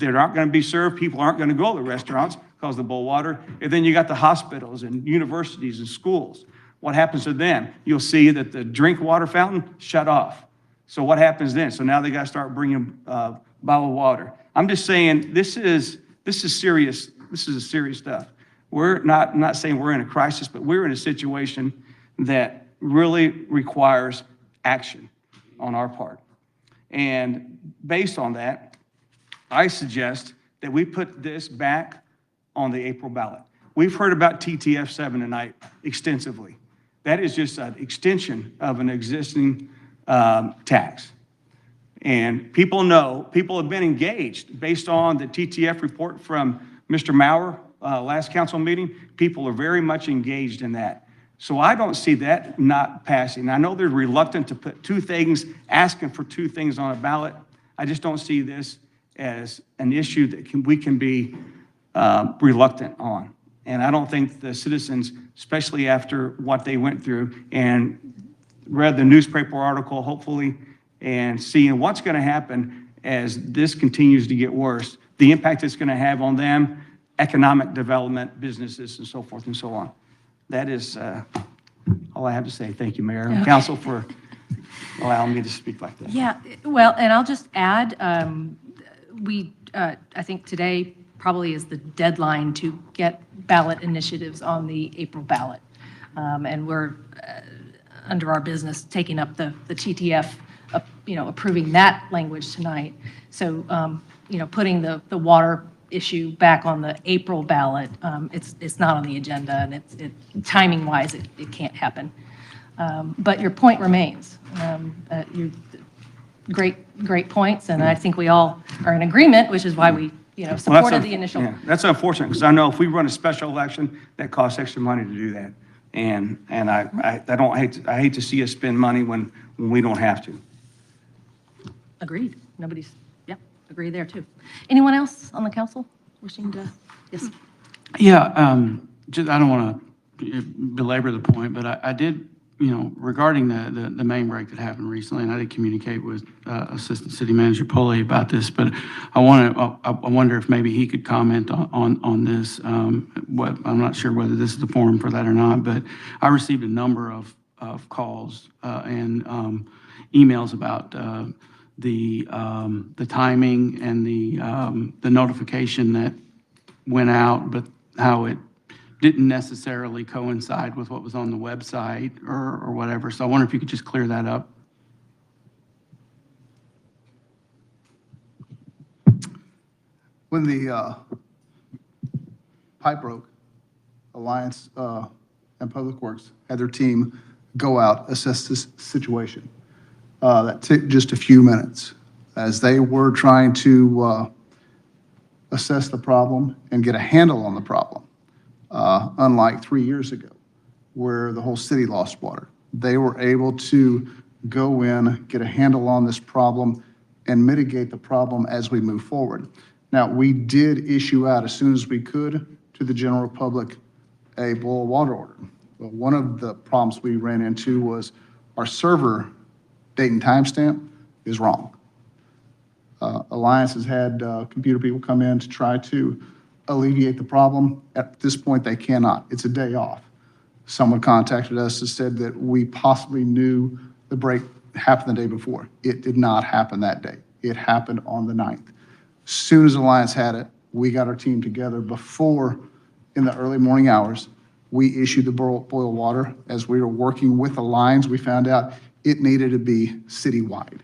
aren't going to be served. People aren't going to go to the restaurants because of the boil water. And then you got the hospitals and universities and schools. What happens to them? You'll see that the drink water fountain shut off. So what happens then? So now they got to start bringing bottled water. I'm just saying this is serious. This is serious stuff. I'm not saying we're in a crisis, but we're in a situation that really requires action on our part. And based on that, I suggest that we put this back on the April ballot. We've heard about TTF7 tonight extensively. That is just an extension of an existing tax. And people have been engaged based on the TTF report from Mr. Maurer last council meeting. People are very much engaged in that. So I don't see that not passing. I know they're reluctant to put two things, asking for two things on a ballot. I just don't see this as an issue that we can be reluctant on. And I don't think the citizens, especially after what they went through and read the newspaper article, hopefully, and seeing what's going to happen as this continues to get worse, the impact it's going to have on them, economic development, businesses, and so forth and so on. That is all I have to say. Thank you, Mayor and Council, for allowing me to speak like that. Yeah, well, and I'll just add, I think today probably is the deadline to get ballot initiatives on the April ballot. And we're, under our business, taking up the TTF, approving that language tonight. So, putting the water issue back on the April ballot, it's not on the agenda, and timing-wise, it can't happen. But your point remains. Great points, and I think we all are in agreement, which is why we, Well, supported the initial. Yeah, that's unfortunate, because I know if we run a special election, that costs extra money to do that. And I hate to see us spend money when we don't have to. Agreed. Agree there, too. Anyone else on the council wishing to? Yes. Yeah, I don't want to belabor the point, but I did, regarding the main break that happened recently, and I did communicate with Assistant City Manager Pulley about this, but I wonder if maybe he could comment on this. I'm not sure whether this is the forum for that or not, but I received a number of calls and emails about the timing and the notification that went out, but how it didn't necessarily coincide with what was on the website or whatever. So I wonder if you could just clear that up. When the pipe broke, Alliance and Public Works had their team go out, assess this situation. That took just a few minutes as they were trying to assess the problem and get a handle on the problem. Unlike 3 years ago, where the whole city lost water. They were able to go in, get a handle on this problem, and mitigate the problem as we move forward. Now, we did issue out as soon as we could to the general public a boil water order. Well, one of the problems we ran into was our server date and timestamp is wrong. Alliance has had computer people come in to try to alleviate the problem. At this point, they cannot. It's a day off. Someone contacted us and said that we possibly knew the break happened the day before. It did not happen that day. It happened on the 9th. As soon as Alliance had it, we got our team together before, in the early morning hours, we issued the boil water. As we were working with the lines, we found out it needed to be citywide.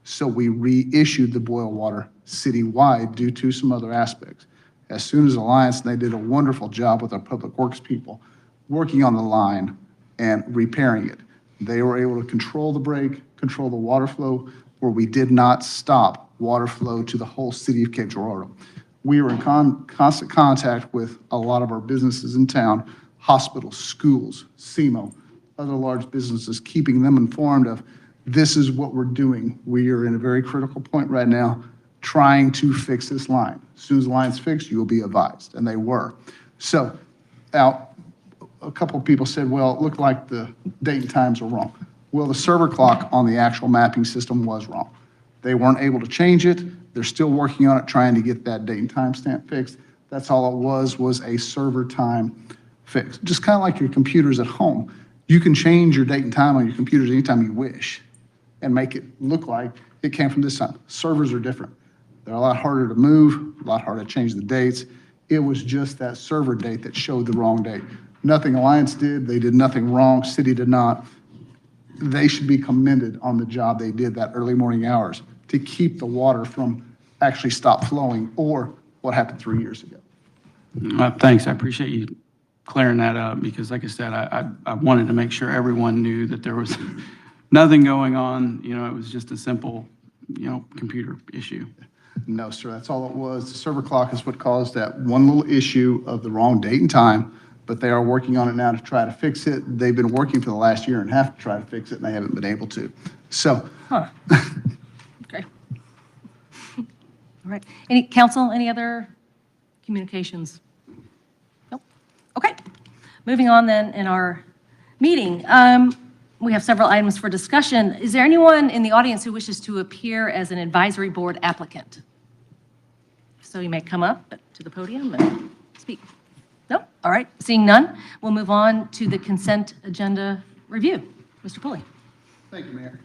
So we reissued the boil water citywide due to some other aspects. As soon as Alliance, and they did a wonderful job with our Public Works people, working on the line and repairing it. They were able to control the break, control the water flow, where we did not stop water flow to the whole city of Cape Girardeau. We were in constant contact with a lot of our businesses in town, hospitals, schools, SEMO, other large businesses, keeping them informed of this is what we're doing. We are in a very critical point right now, trying to fix this line. As soon as the line's fixed, you will be advised, and they were. So now, a couple of people said, well, it looked like the date and times are wrong. Well, the server clock on the actual mapping system was wrong. They weren't able to change it. They're still working on it, trying to get that date and time stamp fixed. That's all it was a server time fix. Just kind of like your computers at home. You can change your date and time on your computers anytime you wish and make it look like it came from this time. Servers are different. They're a lot harder to move, a lot harder to change the dates. It was just that server date that showed the wrong date. Nothing Alliance did. They did nothing wrong. City did not. They should be commended on the job they did that early morning hours to keep the water from actually stop flowing, or what happened 3 years ago. Thanks. I appreciate you clearing that up because, like I said, I wanted to make sure everyone knew that there was nothing going on. It was just a simple, computer issue. No, sir, that's all it was. The server clock is what caused that one little issue of the wrong date and time. but they are working on it now to try to fix it. They've been working for the last year and a half to try to fix it, and they haven't been able to. So, Huh. Okay. All right. Council, any other communications? Nope. Okay. Moving on then in our meeting. We have several items for discussion. Is there anyone in the audience who wishes to appear as an advisory board applicant? So you may come up to the podium and speak. No? All right. Seeing none, we'll move on to the consent agenda review. Mr. Pulley. thank you, Mayor.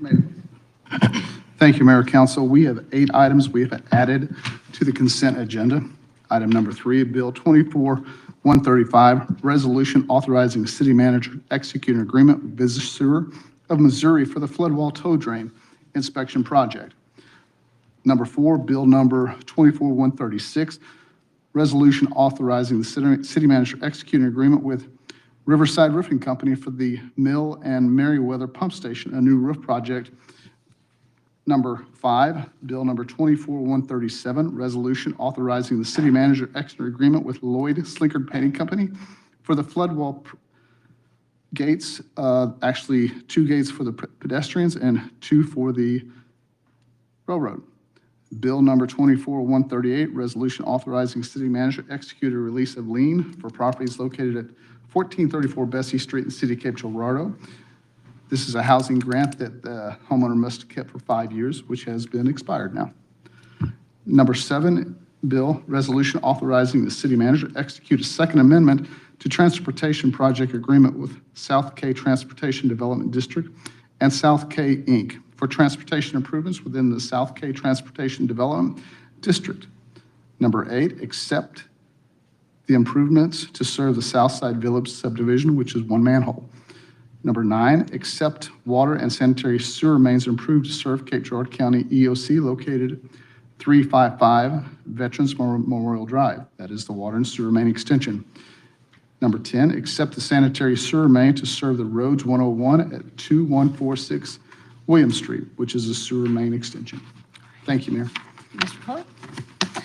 Thank you, Mayor, Council. We have 8 items we have added to the consent agenda. Item number 3, Bill 24-135, resolution authorizing city manager to execute an agreement with Business Sewer of Missouri for the flood wall toe drain inspection project. Number 4, Bill number 24-136, resolution authorizing the city manager to execute an agreement with Riverside Roofing Company for the Mill and Merriweather Pump Station, a new roof project. Number 5, Bill number 24-137, resolution authorizing the city manager to execute an agreement with Lloyd Slinkard Painting Company for the flood wall gates, actually 2 gates for the pedestrians and 2 for the railroad. Bill number 24-138, resolution authorizing city manager to execute a release of lien for properties located at 1434 Bessie Street in the city of Cape Girardeau. This is a housing grant that the homeowner must have kept for 5 years, which has been expired now. Number 7, bill, resolution authorizing the city manager to execute a second amendment to transportation project agreement with South K Transportation Development District and South K Inc. for transportation improvements within the South K Transportation Development District. Number 8, accept the improvements to serve the Southside Village subdivision, which is 1 manhole. Number 9, accept water and sanitary sewer mains improved to serve Cape Girardeau County EOC located 355 Veterans Memorial Drive. That is the water and sewer main extension. Number 10, accept the sanitary sewer main to serve the Roads 101 at 2146 William Street, which is a sewer main extension. Thank you, Mayor. Mr. Pulley.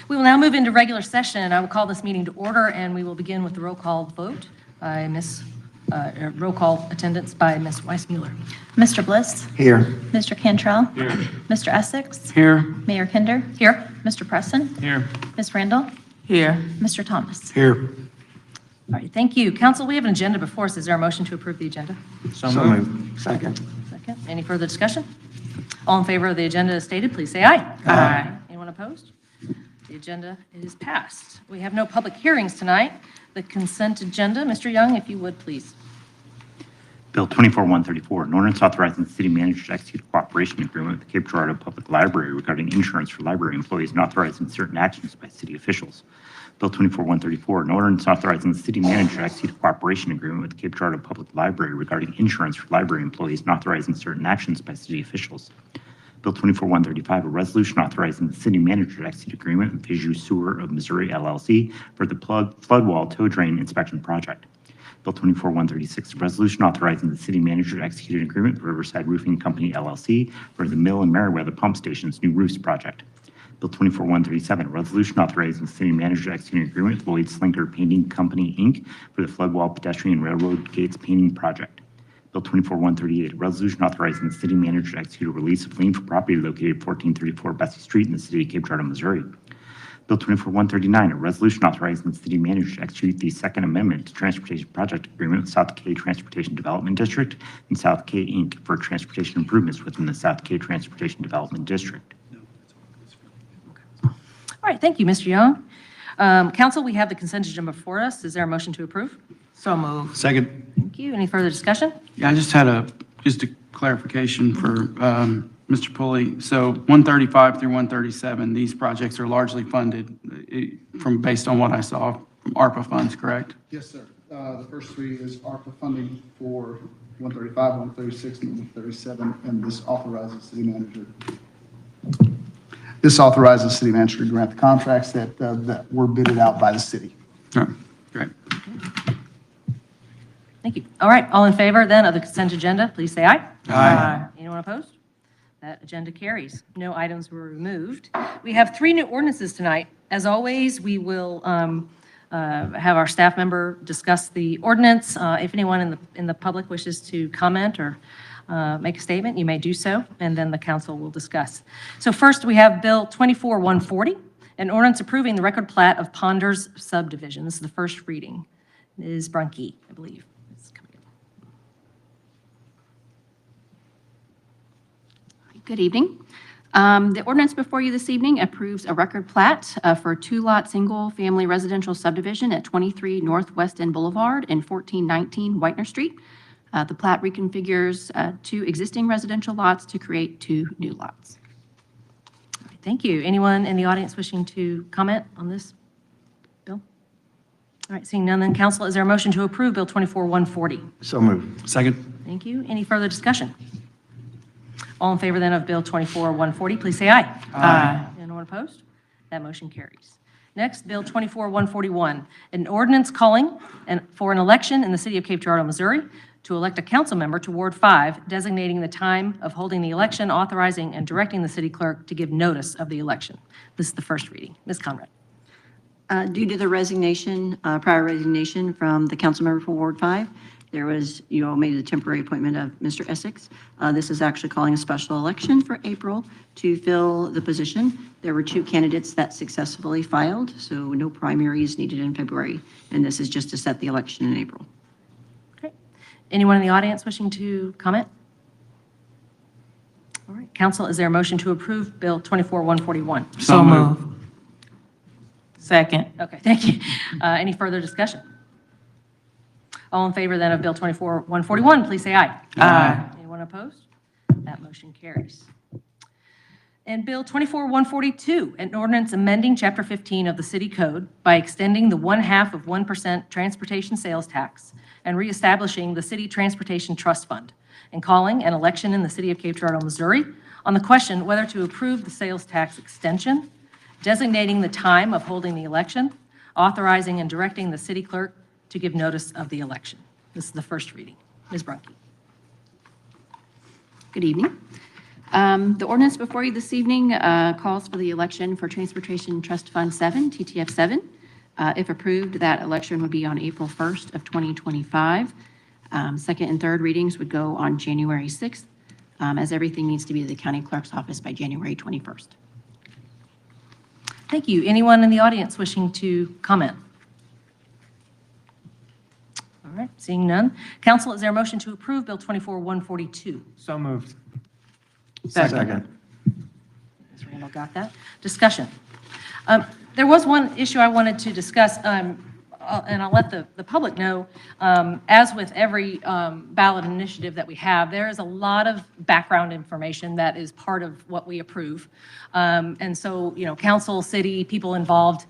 We will now move into regular session. I will call this meeting to order, and we will begin with the roll call vote by roll call attendance by Ms. Weissmuller. Mr. Bliss? Here. Mr. Cantrell? Here. Mr. Essex? Here. Mayor Kinder? Here. Mr. Preston? Here. Ms. Randall? Here. Mr. Thomas? Here. All right, thank you. Council, we have an agenda before us. Is there a motion to approve the agenda? So moved. Second. Second. Any further discussion? All in favor of the agenda as stated, please say aye. Aye. Anyone opposed? The agenda is passed. We have no public hearings tonight. The consent agenda, Mr. Young, if you would, please. Bill 24-134, an ordinance authorizing the city manager to execute a cooperation agreement with the Cape Girardeau Public Library regarding insurance for library employees and authorizing certain actions by city officials. Bill 24-134, an ordinance authorizing the city manager to execute a cooperation agreement with the Cape Girardeau Public Library regarding insurance for library employees and authorizing certain actions by city officials. Bill 24-135, a resolution authorizing the city manager to execute agreement with Visu Sewer of Missouri LLC for the flood wall toe drain inspection project. Bill 24-136, a resolution authorizing the city manager to execute an agreement with Riverside Roofing Company LLC for the Mill and Merriweather Pump Station's new roofs project. Bill 24-137, a resolution authorizing the city manager to execute an agreement with Lloyd Slinkard Painting Company, Inc. for the flood wall pedestrian railroad gates painting project. Bill 24-138, a resolution authorizing the city manager to execute a release of lien for property located at 1434 Bessie Street in the city of Cape Girardeau, Missouri. Bill 24-139, a resolution authorizing the city manager to execute the Second Amendment to Transportation Project Agreement with South K Transportation Development District and South K Inc. for transportation improvements within the South K Transportation Development District. All right, thank you, Mr. Young. Council, we have the consent agenda before us. Is there a motion to approve? So moved. Second. Thank you. Any further discussion? Yeah, I just had a clarification for Mr. Pulley. So 135 through 137, these projects are largely funded based on what I saw from ARPA funds, correct? Yes, sir. The first 3 is ARPA funding for 135, 136, and 137, and this authorizes city manager. This authorizes city manager to grant the contracts that were bidded out by the city. All right, great. Thank you. All right, all in favor then of the consent agenda, please say aye. Aye. Anyone opposed? That agenda carries. No items were removed. We have 3 new ordinances tonight. As always, we will have our staff member discuss the ordinance. If anyone in the public wishes to comment or make a statement, you may do so, and then the council will discuss. So first, we have Bill 24-140, an ordinance approving the record plat of Ponders subdivision. This is the first reading. Ms. Brunke, I believe, is coming in. Good evening. The ordinance before you this evening approves a record plat for a two-lot, single-family residential subdivision at 23 Northwest End Boulevard and 1419 Whitener Street. The plat reconfigures two existing residential lots to create two new lots. All right, thank you. Anyone in the audience wishing to comment on this bill? All right, seeing none, then council, is there a motion to approve Bill 24-140? So moved. Second. Thank you. Any further discussion? All in favor then of Bill 24-140, please say aye. Aye. Anyone opposed? That motion carries. Next, Bill 24-141, an ordinance calling for an election in the city of Cape Girardeau, Missouri, to elect a council member to Ward 5, designating the time of holding the election, authorizing and directing the city clerk to give notice of the election. This is the first reading. Ms. Conrad. Due to the resignation, prior resignation from the council member for Ward 5, you all made a temporary appointment of Mr. Essex. This is actually calling a special election for April to fill the position. There were two candidates that successfully filed, so no primary is needed in February, and this is just to set the election in April. Okay. Anyone in the audience wishing to comment? All right, council, is there a motion to approve Bill 24-141? So moved. Second. Okay, thank you. Any further discussion? All in favor then of Bill 24-141, please say aye. Aye. Anyone opposed? That motion carries. And Bill 24-142, an ordinance amending Chapter 15 of the City Code by extending the 0.5% transportation sales tax and reestablishing the City Transportation Trust Fund and calling an election in the City of Cape Girardeau, Missouri on the question whether to approve the sales tax extension, designating the time of holding the election, authorizing and directing the city clerk to give notice of the election. This is the first reading. Ms. Brunke. Good evening. The ordinance before you this evening calls for the election for Transportation Trust Fund 7, TTF 7. If approved, that election would be on April 1st of 2025. Second and third readings would go on January 6th, as everything needs to be to the county clerk's office by January 21st. Thank you. Anyone in the audience wishing to comment? All right, seeing none. Council, is there a motion to approve Bill 24-142? So moved. Second. Ms. Randall got that. Discussion. There was one issue I wanted to discuss, and I'll let the public know. As with every ballot initiative that we have, there is a lot of background information that is part of what we approve. And so, council, city, people involved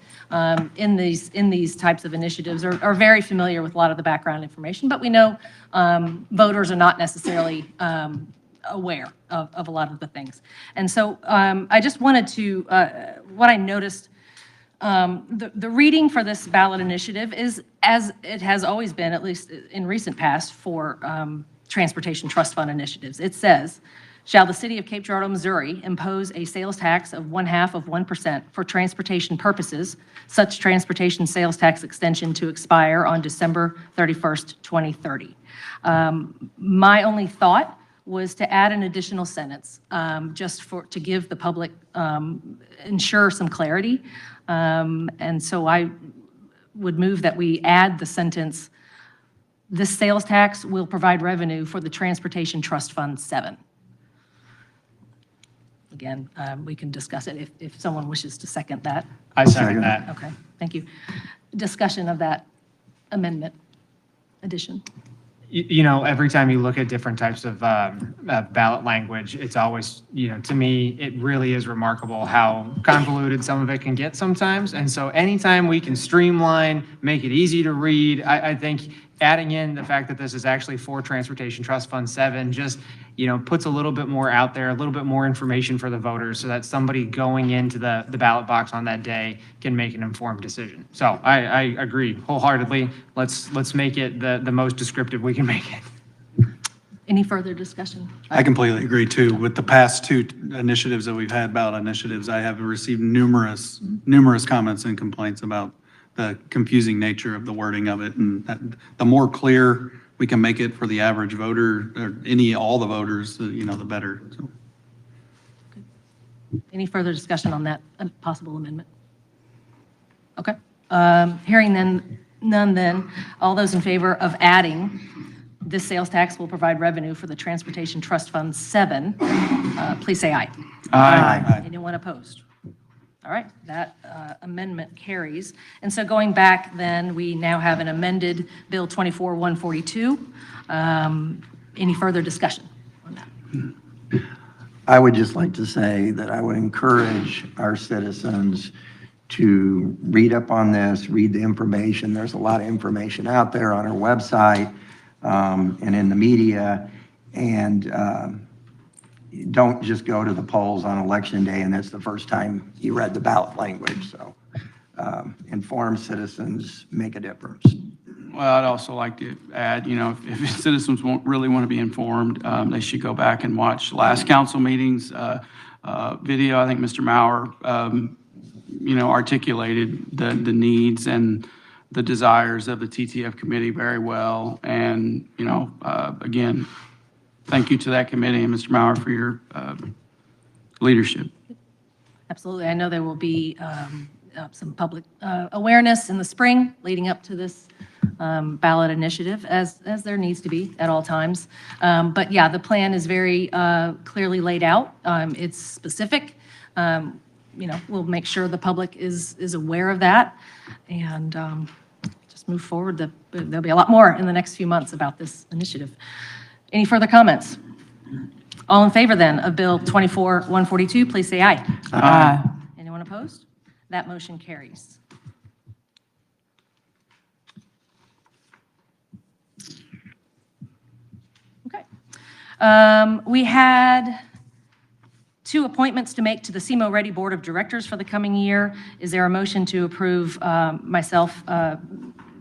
in these types of initiatives are very familiar with a lot of the background information, but we know voters are not necessarily aware of a lot of the things. And so I just wanted to, what I noticed, the reading for this ballot initiative is, as it has always been, at least in recent past, for Transportation Trust Fund initiatives. It says, shall the city of Cape Girardeau, Missouri impose a sales tax of 0.5% for transportation purposes, such transportation sales tax extension to expire on December 31st, 2030. My only thought was to add an additional sentence, just to give the public, ensure some clarity. And so I would move that we add the sentence, this sales tax will provide revenue for the Transportation Trust Fund 7. Again, we can discuss it if someone wishes to second that. I second that. Okay, thank you. Discussion of that amendment, addition. Every time you look at different types of ballot language, it's always, to me, it really is remarkable how convoluted some of it can get sometimes. And so anytime we can streamline, make it easy to read, I think adding in the fact that this is actually for Transportation Trust Fund 7 just, puts a little bit more out there, a little bit more information for the voters so that somebody going into the ballot box on that day can make an informed decision. So I agree wholeheartedly. Let's make it the most descriptive we can make it. Any further discussion? I completely agree too. With the past two initiatives that we've had, ballot initiatives, I have received numerous comments and complaints about the confusing nature of the wording of it. And the more clear we can make it for the average voter, or all the voters, the better. So. Any further discussion on that possible amendment? Okay. Hearing none then, all those in favor of adding this sales tax will provide revenue for the Transportation Trust Fund 7, please say aye. Aye. Anyone opposed? All right, that amendment carries. And so going back then, we now have an amended Bill 24-142. Any further discussion on that? I would just like to say that I would encourage our citizens to read up on this, read the information. There's a lot of information out there on our website and in the media. And don't just go to the polls on Election Day and that's the first time you read the ballot language. So informed citizens make a difference. Well, I'd also like to add, if citizens really want to be informed, they should go back and watch last council meeting's video. I think Mr. Maurer, articulated the needs and the desires of the TTF committee very well. And, again, thank you to that committee and Mr. Maurer for your leadership. Absolutely. I know there will be some public awareness in the spring leading up to this ballot initiative, as there needs to be at all times. But yeah, the plan is very clearly laid out. It's specific. We'll make sure the public is aware of that and just move forward. There'll be a lot more in the next few months about this initiative. Any further comments? All in favor then of Bill 24-142, please say aye. Aye. Anyone opposed? That motion carries. Okay. We had 2 appointments to make to the SEMO Ready Board of Directors for the coming year. Is there a motion to approve myself,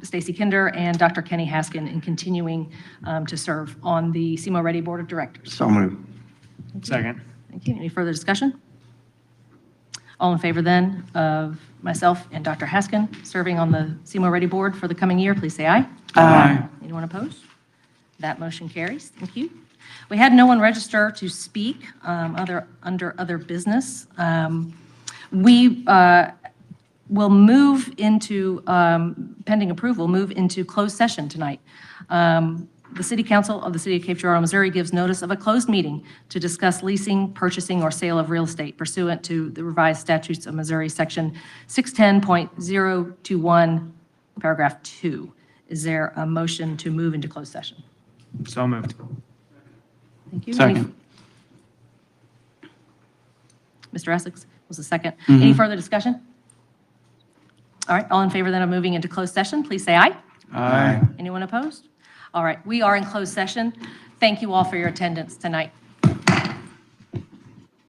Stacy Kinder, and Dr. Kenny Haskin in continuing to serve on the SEMO Ready Board of Directors? So moved. Second. Thank you. Any further discussion? All in favor then of myself and Dr. Haskin serving on the SEMO Ready Board for the coming year, please say aye. Aye. Anyone opposed? That motion carries. Thank you. We had no one register to speak under other business. We will move into, pending approval, move into closed session tonight. The City Council of the City of Cape Girardeau, Missouri gives notice of a closed meeting to discuss leasing, purchasing, or sale of real estate pursuant to the revised statutes of Missouri, Section 610.021, Paragraph 2. Is there a motion to move into closed session? So moved. Thank you. Second. Mr. Essex was the second. Any further discussion? All right, all in favor then of moving into closed session, please say aye. Aye. Anyone opposed? All right, we are in closed session. Thank you all for your attendance tonight.